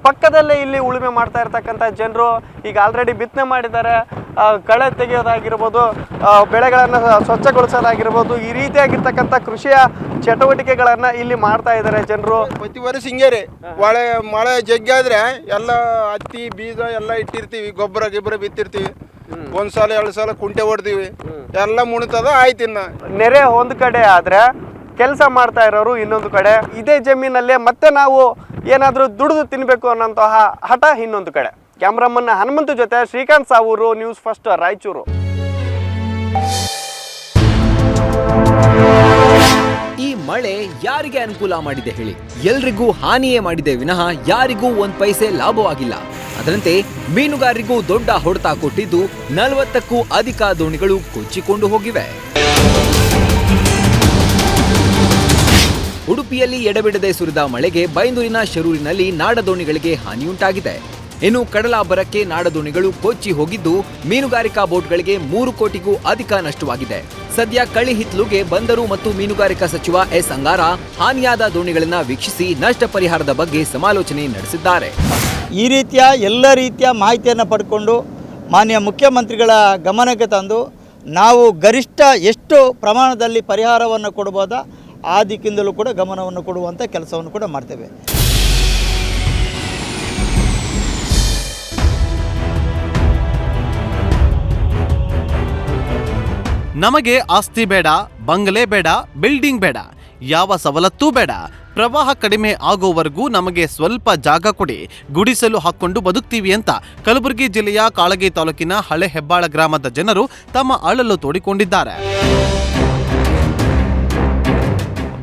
ಪಕ್ಕದಲ್ಲೇ ಇಲ್ಲಿ ಉಳುಮೆ ಮಾಡ್ತಾ ಇರ್ತಕ್ಕಂಥ ಜನರು ಈಗ ಆಲ್ರೆಡಿ ಬಿತ್ತನೆ ಮಾಡಿದ್ದಾರೆ. ಕಳೆ ತೆಗೆಯೋದಾಗಿರ್ಬೋದು, ಬೆಳೆಗಳನ್ನು ಸ್ವಚ್ಛಗೊಳಿಸೋದಾಗಿರ್ಬೋದು, ಈ ರೀತಿಯಾಗಿರ್ತಕ್ಕಂಥ ಕೃಷಿಯ ಚಟುವಟಿಕೆಗಳನ್ನು ಇಲ್ಲಿ ಮಾಡ್ತಾ ಇದ್ದಾರೆ ಜನರು. ಪ್ರತಿ ವರ್ಷ ಹಿಂಗೆ ರೀ, ಮಳೆ ಜಗ್ಗಾದ್ರೆ ಎಲ್ಲ ಹತ್ತಿ ಬೀಜ ಎಲ್ಲ ಇಟ್ಟಿರ್ತೀವಿ, ಗೊಬ್ಬರ ಬಿತ್ತಿರ್ತೀವಿ. 1 ಸಾಲ 2 ಸಾಲ ಕುಂಟೆ ಹೊಡ್ತೀವಿ, ಎಲ್ಲ ಮುಣಿತದ ಆಯ್ತು. ಇನ್ನು ನೆರೆ ಒಂದು ಕಡೆ ಆದ್ರೆ ಕೆಲಸ ಮಾಡ್ತಾ ಇರೋರು ಇನ್ನೊಂದು ಕಡೆ, ಇದೇ ಜಮೀನಲ್ಲೇ ಮತ್ತೆ ನಾವು ಏನಾದರೂ ದುಡಿದು ತಿನ್ನಬೇಕು ಅನ್ನೋಂತಹ ಹಠ ಇನ್ನೊಂದು ಕಡೆ. ಕ್ಯಾಮ್ರಾಮನ್ ಹನುಮಂತು ಜೊತೆ ಶ್ರೀಕಾಂತ್ ಸಾವೂರು, ನ್ಯೂಸ್ ಫಸ್ಟ್, ರಾಯಚೂರು. ಈ ಮಳೆ ಯಾರಿಗೆ ಅನುಕೂಲ ಮಾಡಿದೆ ಹೇಳಿ? ಎಲ್ರಿಗೂ ಹಾನಿಯೇ ಮಾಡಿದೆ ವಿನಃ ಯಾರಿಗೂ ಒಂದ್ ಪೈಸೆ ಲಾಭವಾಗಿಲ್ಲ. ಅದರಂತೆ ಮೀನುಗಾರರಿಗೂ ದೊಡ್ಡ ಹೊಡೆತ ಕೊಟ್ಟಿದ್ದು 40ಕ್ಕೂ ಅಧಿಕ ದೋಣಿಗಳು ಕೊಚ್ಚಿಕೊಂಡು ಹೋಗಿವೆ. ಉಡುಪಿಯಲ್ಲಿ ಎಡಬಿಡದೆ ಸುರಿದ ಮಳೆಗೆ ಬೈಂದೂರಿನ ಶರೂರಿನಲ್ಲಿ ನಾಡದೋಣಿಗಳಿಗೆ ಹಾನಿಯುಂಟಾಗಿದೆ. ಇನ್ನು ಕಡಲಾಭರಕ್ಕೆ ನಾಡದೋಣಿಗಳು ಕೊಚ್ಚಿ ಹೋಗಿದ್ದು ಮೀನುಗಾರಿಕಾ ಬೋಟ್ಗಳಿಗೆ 3 ಕೋಟಿಗೂ ಅಧಿಕ ನಷ್ಟವಾಗಿದೆ. ಸದ್ಯ ಕಳಿಹಿತ್ಲುಗೆ ಬಂದರು ಮತ್ತು ಮೀನುಗಾರಿಕಾ ಸಚಿವ ಎಸ್ ಅಂಗಾರ ಹಾನಿಯಾದ ದೋಣಿಗಳನ್ನು ವೀಕ್ಷಿಸಿ ನಷ್ಟ ಪರಿಹಾರದ ಬಗ್ಗೆ ಸಮಾಲೋಚನೆ ನಡೆಸಿದ್ದಾರೆ. ಈ ರೀತಿಯ ಎಲ್ಲ ರೀತಿಯ ಮಾಹಿತಿಯನ್ನು ಪಡ್ಕೊಂಡು ಮಾನ್ಯ ಮುಖ್ಯಮಂತ್ರಿಗಳ ಗಮನಕ್ಕೆ ತಂದು ನಾವು ಗರಿಷ್ಠ ಎಷ್ಟು ಪ್ರಮಾಣದಲ್ಲಿ ಪರಿಹಾರವನ್ನು ಕೊಡ್ಬೋದಾ ಆ ದಿಕ್ಕಿಂದಲೂ ಕೂಡ ಗಮನವನ್ನು ಕೊಡುವಂಥ ಕೆಲಸವನ್ನು ಕೂಡ ಮಾಡ್ತೇವೆ. ನಮಗೆ ಆಸ್ತಿ ಬೇಡ, ಬಂಗಲೆ ಬೇಡ, ಬಿಲ್ಡಿಂಗ್ ಬೇಡ, ಯಾವ ಸವಲತ್ತೂ ಬೇಡ. ಪ್ರವಾಹ ಕಡಿಮೆ ಆಗೋವರೆಗೂ ನಮಗೆ ಸ್ವಲ್ಪ ಜಾಗ ಕೊಡಿ, ಗುಡಿಸಲು ಹಾಕೊಂಡು ಬದುಕ್ತೀವಿ ಅಂತ ಕಲಬುರಗಿ ಜಿಲ್ಲೆಯ ಕಾಳಗಿ ತಾಲೂಕಿನ ಹಳೆ ಹೆಬ್ಬಾಳ ಗ್ರಾಮದ ಜನರು ತಮ್ಮ ಅಳಲು ತೋಡಿಕೊಂಡಿದ್ದಾರೆ.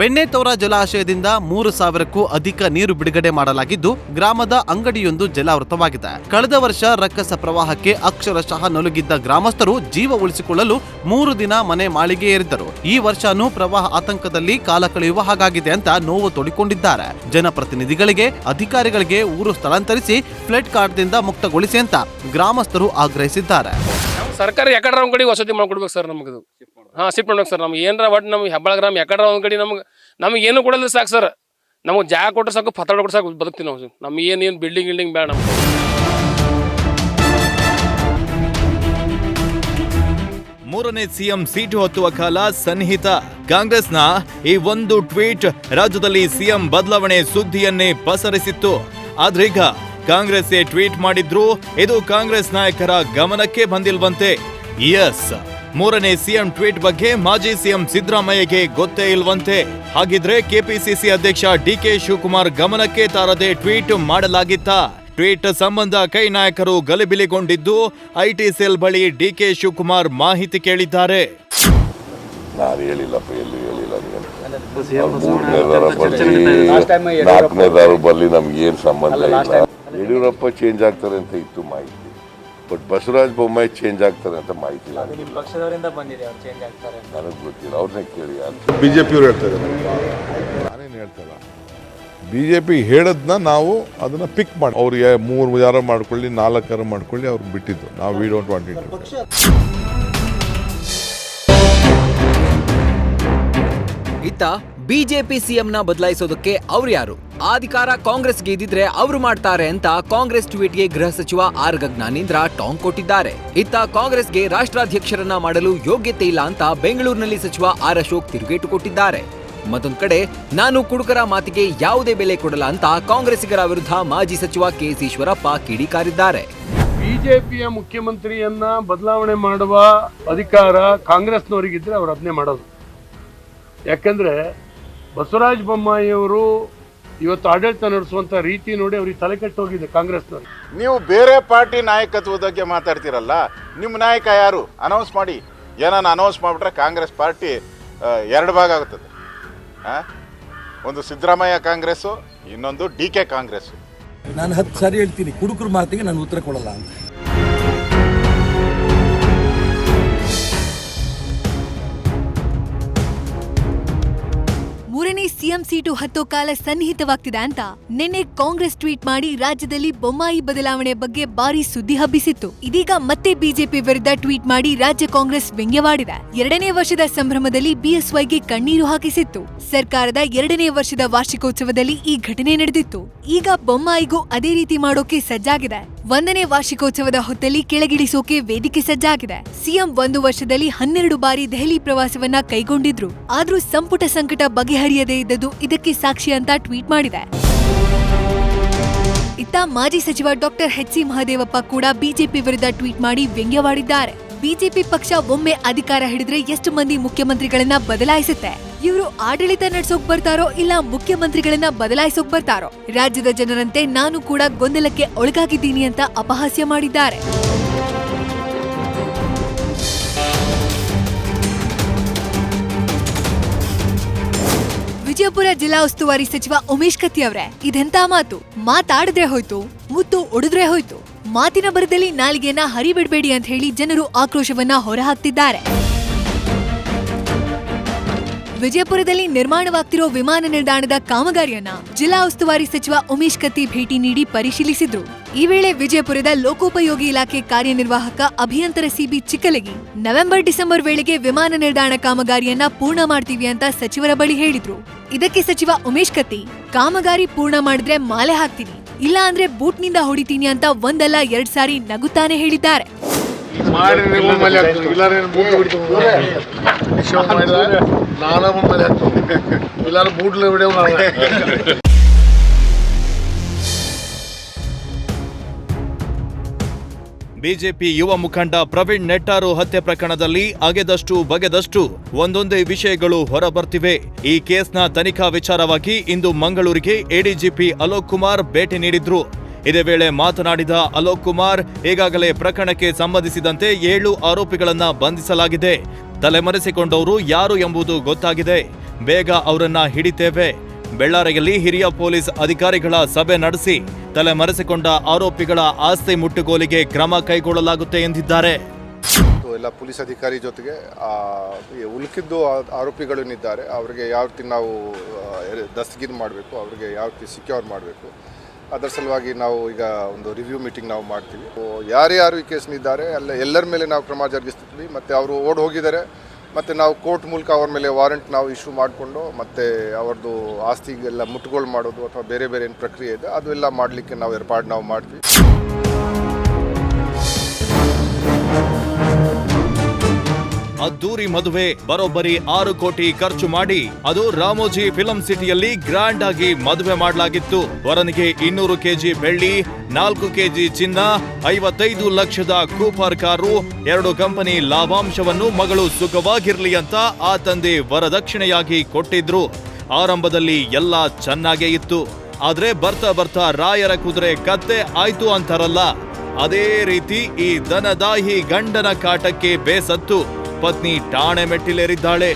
ಬೆಣ್ಣೆತೋರ ಜಲಾಶಯದಿಂದ 3,000ಕ್ಕೂ ಅಧಿಕ ನೀರು ಬಿಡುಗಡೆ ಮಾಡಲಾಗಿದ್ದು ಗ್ರಾಮದ ಅಂಗಡಿಯೊಂದು ಜಲಾವೃತವಾಗಿದೆ. ಕಳೆದ ವರ್ಷ ರಕ್ಕಸ ಪ್ರವಾಹಕ್ಕೆ ಅಕ್ಷರಶಃ ನಲುಗಿದ್ದ ಗ್ರಾಮಸ್ಥರು ಜೀವ ಉಳಿಸಿಕೊಳ್ಳಲು 3 ದಿನ ಮನೆ ಮಾಳಿಗೆ ಏರಿದ್ದರು. ಈ ವರ್ಷನೂ ಪ್ರವಾಹ ಆತಂಕದಲ್ಲಿ ಕಾಲ ಕಳೆಯುವ ಹಾಗಾಗಿದೆ ಅಂತ ನೋವು ತೋಡಿಕೊಂಡಿದ್ದಾರೆ. ಜನಪ್ರತಿನಿಧಿಗಳಿಗೆ, ಅಧಿಕಾರಿಗಳಿಗೆ ಊರು ಸ್ಥಳಾಂತರಿಸಿ ಫ್ಲಡ್ ಕಾರ್ಡ್ದಿಂದ ಮುಕ್ತಗೊಳಿಸಿ ಅಂತ ಗ್ರಾಮಸ್ಥರು ಆಗ್ರಹಿಸಿದ್ದಾರೆ. ಸರ್ಕಾರ ಯಾಕಡ್ರ ಒಂದ್ ಕಡೆ ವಸತಿ ಮಾಡ್ಕೊಡ್ಬೇಕು ಸರ್. ನಮ್ಗೆ ಶಿಫ್ಟ್ ಮಾಡ್ಬೇಕು ಸರ್. ನಮ್ಗೆ ಏನಾರ ಒಟ್ಟು ನಮ್ಗೆ ಹೆಬ್ಬಾಳ ಗ್ರಾಮ ಯಾಕಡ್ರ ಒಂದ್ ಕಡೆ ನಮ್ಗೆ ಏನು ಕೊಡಲ್ಲ ಸಾಕು ಸರ್. ನಮಗೆ ಜಾಗ ಕೊಟ್ಟರೆ ಸಾಕು, ಪತ್ರ ಕೊಟ್ಟರೆ ಸಾಕು, ಬದುಕ್ತೀವಿ ನಾವು. ನಮ್ಗೆ ಏನು ಬಿಲ್ಡಿಂಗ್ ಬೇಡ. ನಮ್ಗೆ ಮೂರನೇ ಸಿಎಂ ಸೀಟು ಹತ್ತುವ ಕಾಲ ಸನ್ನಿಹಿತ. ಕಾಂಗ್ರೆಸ್ನ ಈ ಒಂದು ಟ್ವೀಟ್ ರಾಜ್ಯದಲ್ಲಿ ಸಿಎಂ ಬದಲಾವಣೆ ಸುದ್ದಿಯನ್ನೇ ಪಸರಿಸಿತ್ತು. ಆದ್ರೀಗ ಕಾಂಗ್ರೆಸ್ ಟ್ವೀಟ್ ಮಾಡಿದ್ರು, ಇದು ಕಾಂಗ್ರೆಸ್ ನಾಯಕರ ಗಮನಕ್ಕೆ ಬಂದಿಲ್ವಂತೆ. ಎಸ್, ಮೂರನೇ ಸಿಎಂ ಟ್ವೀಟ್ ಬಗ್ಗೆ ಮಾಜಿ ಸಿಎಂ ಸಿದ್ದರಾಮಯ್ಯಗೆ ಗೊತ್ತೇ ಇಲ್ವಂತೆ. ಹಾಗಿದ್ರೆ ಕೆಪಿಸಿಸಿ ಅಧ್ಯಕ್ಷ ಡಿಕೆ ಶಿವಕುಮಾರ್ ಗಮನಕ್ಕೆ ತಾರದೆ ಟ್ವೀಟ್ ಮಾಡಲಾಗಿತ್ತ? ಟ್ವೀಟ್ ಸಂಬಂಧ ಕೈ ನಾಯಕರು ಗಲಿಬಿಲಿಗೊಂಡಿದ್ದು ಐಟಿ ಸೆಲ್ ಬಳಿ ಡಿಕೆ ಶಿವಕುಮಾರ್ ಮಾಹಿತಿ ಕೇಳಿದ್ದಾರೆ. ನಾನು ಹೇಳಿಲ್ಲಪ್ಪ, ಎಲ್ಲೂ ಹೇಳಿಲ್ಲ. ನಾಲ್ಕನೇದಾರು ಬಲ್ಲಿ ನಮ್ಗೆ ಏನು ಸಂಬಂಧ ಇಲ್ಲ. ಯಡಿಯೂರಪ್ಪ ಚೇಂಜ್ ಆಗ್ತಾರೆ ಅಂತ ಇತ್ತು ಮಾಹಿತಿ, ಬಟ್ ಬಸವರಾಜ ಬೊಮ್ಮಾಯಿ ಚೇಂಜ್ ಆಗ್ತಾರೆ ಅಂತ ಮಾಹಿತಿ ನನಗೆ ಗೊತ್ತಿಲ್ಲ. ಅವ್ರನ್ನೇ ಕೇಳಿ. ಬಿಜೆಪಿಯವ್ರು ಹೇಳ್ತಾರೆ, ನಾನೇನು ಹೇಳ್ತಲ್ಲ. ಬಿಜೆಪಿ ಹೇಳದ್ನ ನಾವು ಅದನ್ನ ಪಿಕ್ ಮಾಡಿ, ಅವ್ರಿಗೆ 3 ಯಾರು ಮಾಡ್ಕೊಳ್ಳಿ, 4 ಯಾರು ಮಾಡ್ಕೊಳ್ಳಿ, ಅವ್ರಿಗೆ ಬಿಟ್ಟಿದ್ದು. ನಾವು ವಿ ಡೋಂಟ್ ವಾಂಟ್ ಇಟ್. ಇತ್ತ ಬಿಜೆಪಿ ಸಿಎಂನ ಬದಲಾಯಿಸೋದಕ್ಕೆ ಅವ್ರು ಯಾರು? ಅಧಿಕಾರ ಕಾಂಗ್ರೆಸ್ಗೆ ಇದ್ದಿದ್ರೆ ಅವರು ಮಾಡ್ತಾರೆ ಅಂತ ಕಾಂಗ್ರೆಸ್ ಟ್ವೀಟ್ಗೆ ಗೃಹ ಸಚಿವ ಆರ್ ಜ್ಞಾನೇಂದ್ರ ಟಾಂಗ್ ಕೊಟ್ಟಿದ್ದಾರೆ. ಇತ್ತ ಕಾಂಗ್ರೆಸ್ಗೆ ರಾಷ್ಟ್ರಾಧ್ಯಕ್ಷರನ್ನ ಮಾಡಲು ಯೋಗ್ಯತೆ ಇಲ್ಲ ಅಂತ ಬೆಂಗಳೂರಿನಲ್ಲಿ ಸಚಿವ ಆರ್ ಅಶೋಕ್ ತಿರುಗೇಟು ಕೊಟ್ಟಿದ್ದಾರೆ. ಮತ್ತೊಂದು ಕಡೆ ನಾನು ಕುಡುಕರ ಮಾತಿಗೆ ಯಾವುದೇ ಬೆಲೆ ಕೊಡಲ್ಲ ಅಂತ ಕಾಂಗ್ರೆಸ್ಸಿಗರ ವಿರುದ್ಧ ಮಾಜಿ ಸಚಿವ ಕೆಎಸ್ ಈಶ್ವರಪ್ಪ ಕಿಡಿಕಾರಿದ್ದಾರೆ. ಬಿಜೆಪಿಯ ಮುಖ್ಯಮಂತ್ರಿಯನ್ನ ಬದಲಾವಣೆ ಮಾಡುವ ಅಧಿಕಾರ ಕಾಂಗ್ರೆಸ್ನವರಿಗಿದ್ರೆ ಅವ್ರು ಅದನ್ನೇ ಮಾಡೋದು. ಯಾಕಂದ್ರೆ ಬಸವರಾಜ ಬೊಮ್ಮಾಯಿಯವರು ಇವತ್ತು ಆಡಳಿತ ನಡೆಸುವಂತ ರೀತಿ ನೋಡಿ ಅವ್ರಿಗೆ ತಲೆ ಕೆಟ್ಟೋಗಿದೆ ಕಾಂಗ್ರೆಸ್ನವ್ರು. ನೀವು ಬೇರೆ ಪಾರ್ಟಿ ನಾಯಕತ್ವದ ಬಗ್ಗೆ ಮಾತಾಡ್ತಿರಲ್ಲ, ನಿಮ್ಮ ನಾಯಕ ಯಾರು ಅನೌನ್ಸ್ ಮಾಡಿ. ಏನನ್ನ ಅನೌನ್ಸ್ ಮಾಡಿಬಿಟ್ರೆ ಕಾಂಗ್ರೆಸ್ ಪಾರ್ಟಿ 2 ಭಾಗ ಆಗುತ್ತದೆ. ಒಂದು ಸಿದ್ದರಾಮಯ್ಯ ಕಾಂಗ್ರೆಸ್ಸು, ಇನ್ನೊಂದು ಡಿಕೆ ಕಾಂಗ್ರೆಸ್ಸು. ನಾನು 10 ಸಾರಿ ಹೇಳ್ತೀನಿ, ಕುಡುಕರ ಮಾತಿಗೆ ನಾನು ಉತ್ತರ ಕೊಡಲ್ಲ ಅಂತ. ಮೂರನೇ ಸಿಎಂ ಸೀಟು ಹತ್ತೋ ಕಾಲ ಸನ್ನಿಹಿತವಾಗ್ತಿದೆ ಅಂತ ನಿನ್ನೆ ಕಾಂಗ್ರೆಸ್ ಟ್ವೀಟ್ ಮಾಡಿ ರಾಜ್ಯದಲ್ಲಿ ಬೊಮ್ಮಾಯಿ ಬದಲಾವಣೆ ಬಗ್ಗೆ ಭಾರಿ ಸುದ್ದಿ ಹಬ್ಬಿಸಿತ್ತು. ಇದೀಗ ಮತ್ತೆ ಬಿಜೆಪಿ ವಿರುದ್ಧ ಟ್ವೀಟ್ ಮಾಡಿ ರಾಜ್ಯ ಕಾಂಗ್ರೆಸ್ ವ್ಯಂಗ್ಯವಾಡಿದೆ. 2ನೇ ವರ್ಷದ ಸಂಭ್ರಮದಲ್ಲಿ ಬಿಎಸ್ವೈಗೆ ಕಣ್ಣೀರು ಹಾಕಿಸಿತ್ತು. ಸರ್ಕಾರದ 2ನೇ ವರ್ಷದ ವಾರ್ಷಿಕೋತ್ಸವದಲ್ಲಿ ಈ ಘಟನೆ ನಡೆದಿತ್ತು. ಈಗ ಬೊಮ್ಮಾಯಿಗೂ ಅದೇ ರೀತಿ ಮಾಡೋಕೆ ಸಜ್ಜಾಗಿದೆ. 1ನೇ ವಾರ್ಷಿಕೋತ್ಸವದ ಹೊತ್ತಲ್ಲಿ ಕೆಳಗಿಳಿಸೋಕೆ ವೇದಿಕೆ ಸಜ್ಜಾಗಿದೆ. ಸಿಎಂ 1 ವರ್ಷದಲ್ಲಿ 12 ಬಾರಿ ದೆಹಲಿ ಪ್ರವಾಸವನ್ನ ಕೈಗೊಂಡಿದ್ರು. ಆದ್ರೂ ಸಂಪುಟ ಸಂಕಟ ಬಗೆಹರಿಯದೇ ಇದ್ದದ್ದು ಇದಕ್ಕೆ ಸಾಕ್ಷಿ ಅಂತ ಟ್ವೀಟ್ ಮಾಡಿದೆ. ಇತ್ತ ಮಾಜಿ ಸಚಿವ ಡಾಕ್ಟರ್ ಎಚ್.ಸಿ. ಮಹದೇವಪ್ಪ ಕೂಡ ಬಿಜೆಪಿ ವಿರುದ್ಧ ಟ್ವೀಟ್ ಮಾಡಿ ವ್ಯಂಗ್ಯವಾಡಿದ್ದಾರೆ. ಬಿಜೆಪಿ ಪಕ್ಷ ಒಮ್ಮೆ ಅಧಿಕಾರ ಹಿಡಿದ್ರೆ ಎಷ್ಟು ಮಂದಿ ಮುಖ್ಯಮಂತ್ರಿಗಳನ್ನ ಬದಲಾಯಿಸುತ್ತೆ? ಇವರು ಆಡಳಿತ ನಡೆಸೋಕ್ ಬರ್ತಾರೋ ಇಲ್ಲ ಮುಖ್ಯಮಂತ್ರಿಗಳನ್ನ ಬದಲಾಯಿಸೋಕ್ ಬರ್ತಾರೋ? ರಾಜ್ಯದ ಜನರಂತೆ ನಾನು ಕೂಡ ಗೊಂದಲಕ್ಕೆ ಒಳಗಾಗಿದ್ದೀನಿ ಅಂತ ಅಪಹಾಸ್ಯ ಮಾಡಿದ್ದಾರೆ. ವಿಜಯಪುರ ಜಿಲ್ಲಾ ಉಸ್ತುವಾರಿ ಸಚಿವ ಉಮೇಶ್ ಕತ್ತಿ ಅವರೇ, ಇದೆಂತ ಮಾತು? ಮಾತಾಡಿದ್ರೆ ಹೋಯ್ತು, ಮುತ್ತು ಒಡಿದ್ರೆ ಹೋಯ್ತು. ಮಾತಿನ ಬರದಲ್ಲಿ ನಾಲಿಗೆಯನ್ನ ಹರಿಬಿಡ್ಬೇಡಿ ಅಂತ ಹೇಳಿ ಜನರು ಆಕ್ರೋಶವನ್ನ ಹೊರಹಾಕ್ತಿದ್ದಾರೆ. ವಿಜಯಪುರದಲ್ಲಿ ನಿರ್ಮಾಣವಾಗ್ತಿರೋ ವಿಮಾನ ನಿಲ್ದಾಣದ ಕಾಮಗಾರಿಯನ್ನ ಜಿಲ್ಲಾ ಉಸ್ತುವಾರಿ ಸಚಿವ ಉಮೇಶ್ ಕತ್ತಿ ಭೇಟಿ ನೀಡಿ ಪರಿಶೀಲಿಸಿದ್ರು. ಈ ವೇಳೆ ವಿಜಯಪುರದ ಲೋಕೋಪಯೋಗಿ ಇಲಾಖೆ ಕಾರ್ಯನಿರ್ವಾಹಕ ಅಭಿಯಂತರ ಸಿಬಿ ಚಿಕ್ಕಲಗಿ ನವೆಂಬರ್-ಡಿಸೆಂಬರ್ ವೇಳೆಗೆ ವಿಮಾನ ನಿಲ್ದಾಣ ಕಾಮಗಾರಿಯನ್ನ ಪೂರ್ಣ ಮಾಡ್ತೀವಿ ಅಂತ ಸಚಿವರ ಬಳಿ ಹೇಳಿದ್ರು. ಇದಕ್ಕೆ ಸಚಿವ ಉಮೇಶ್ ಕತ್ತಿ, ಕಾಮಗಾರಿ ಪೂರ್ಣ ಮಾಡಿದ್ರೆ ಮಾಲೆ ಹಾಕ್ತೀನಿ, ಇಲ್ಲ ಅಂದ್ರೆ ಬೂಟ್ನಿಂದ ಹೊಡಿತೀನಿ ಅಂತ ಒಂದಲ್ಲ 2 ಸಾರಿ ನಗುತ್ತಾನೆ ಹೇಳಿದ್ದಾರೆ. ಬಿಜೆಪಿ ಯುವ ಮುಖಂಡ ಪ್ರವೀಣ್ ನೆಟ್ಟಾರು ಹತ್ಯೆ ಪ್ರಕರಣದಲ್ಲಿ ಅಗೆದಷ್ಟು ಬಗೆದಷ್ಟು ಒಂದೊಂದೇ ವಿಷಯಗಳು ಹೊರಬರ್ತಿವೆ. ಈ ಕೇಸ್ನ ತನಿಖಾ ವಿಚಾರವಾಗಿ ಇಂದು ಮಂಗಳೂರಿಗೆ ಎಡಿಜಿಪಿ ಅಲೋಕ್ ಕುಮಾರ್ ಭೇಟಿ ನೀಡಿದ್ರು. ಇದೇ ವೇಳೆ ಮಾತನಾಡಿದ ಅಲೋಕ್ ಕುಮಾರ್, ಈಗಾಗಲೇ ಪ್ರಕರಣಕ್ಕೆ ಸಂಬಂಧಿಸಿದಂತೆ 7 ಆರೋಪಿಗಳನ್ನ ಬಂಧಿಸಲಾಗಿದೆ. ತಲೆಮರೆಸಿಕೊಂಡವರು ಯಾರು ಎಂಬುದು ಗೊತ್ತಾಗಿದೆ. ಬೇಗ ಅವರನ್ನ ಹಿಡಿತೇವೆ. ಬೆಳ್ಳಾರಿಯಲ್ಲಿ ಹಿರಿಯ ಪೊಲೀಸ್ ಅಧಿಕಾರಿಗಳ ಸಭೆ ನಡೆಸಿ ತಲೆಮರೆಸಿಕೊಂಡ ಆರೋಪಿಗಳ ಆಸ್ತಿ ಮುಟ್ಟುಗೋಲಿಗೆ ಕ್ರಮ ಕೈಗೊಳ್ಳಲಾಗುತ್ತೆ ಎಂದಿದ್ದಾರೆ. ಎಲ್ಲ ಪೊಲೀಸ್ ಅಧಿಕಾರಿ ಜೊತೆಗೆ ಉಳುಕಿದ್ದು ಆರೋಪಿಗಳೇನಿದ್ದಾರೆ ಅವರಿಗೆ ಯಾವ ರೀತಿ ನಾವು ದಸ್ತಗಿರಿ ಮಾಡಬೇಕು, ಅವರಿಗೆ ಯಾವ ರೀತಿ ಸಿಕ್ಯೂರ್ ಮಾಡಬೇಕು, ಅದರ ಸಲುವಾಗಿ ನಾವು ಈಗ ಒಂದು ರಿವ್ಯೂ ಮೀಟಿಂಗ್ ನಾವು ಮಾಡ್ತೀವಿ. ಯಾರ್ಯಾರು ಈ ಕೇಸ್ನಿದ್ದಾರೆ ಎಲ್ಲರ ಮೇಲೆ ನಾವು ಕ್ರಮ ಜರುಗಿಸ್ತೀವಿ. ಮತ್ತು ಅವರು ಓಡ್ ಹೋಗಿದ್ದಾರೆ, ಮತ್ತು ನಾವು ಕೋರ್ಟ್ ಮೂಲಕ ಅವ್ರ ಮೇಲೆ ವಾರೆಂಟ್ ನಾವು ಇಶ್ಯೂ ಮಾಡಿಕೊಂಡು ಮತ್ತು ಅವ್ರದ್ದು ಆಸ್ತಿಗೆಲ್ಲ ಮುಟ್ಟುಗೋಲು ಮಾಡೋದು ಅಥವಾ ಬೇರೆ ಬೇರೆ ಏನು ಪ್ರಕ್ರಿಯೆ ಇದೆ ಅದು ಎಲ್ಲ ಮಾಡಲಿಕ್ಕೆ ನಾವು ಏರ್ಪಾಡು ನಾವು ಮಾಡ್ತೀವಿ. ಅದ್ದೂರಿ ಮದುವೆ ಬರೋಬ್ಬರಿ 6 ಕೋಟಿ ಖರ್ಚು ಮಾಡಿ ಅದು ರಾಮೋಜಿ ಫಿಲಂ ಸಿಟಿಯಲ್ಲಿ ಗ್ರ್ಯಾಂಡ್ ಆಗಿ ಮದುವೆ ಮಾಡಲಾಗಿತ್ತು. ವರನಿಗೆ 200 ಕೆಜಿ ಬೆಳ್ಳಿ, 4 ಕೆಜಿ ಚಿನ್ನ, 55 ಲಕ್ಷದ ಕೂಪರ್ ಕಾರು, 2 ಕಂಪನಿ ಲಾಭಾಂಶವನ್ನು ಮಗಳು ಸುಖವಾಗಿರ್ಲಿ ಅಂತ ಆ ತಂದೆ ವರದಕ್ಷಿಣೆಯಾಗಿ ಕೊಟ್ಟಿದ್ರು. ಆರಂಭದಲ್ಲಿ ಎಲ್ಲ ಚೆನ್ನಾಗೇ ಇತ್ತು. ಆದ್ರೆ ಬರ್ತಾ ಬರ್ತಾ ರಾಯರ ಕುದುರೆ ಕತ್ತೆ ಆಯ್ತು ಅಂತಾರಲ್ಲ, ಅದೇ ರೀತಿ ಈ ದನದಾಹಿ ಗಂಡನ ಕಾಟಕ್ಕೆ ಬೇಸತ್ತು ಪತ್ನಿ ಠಾಣೆ ಮೆಟ್ಟಿಲೇರಿದ್ದಾಳೆ.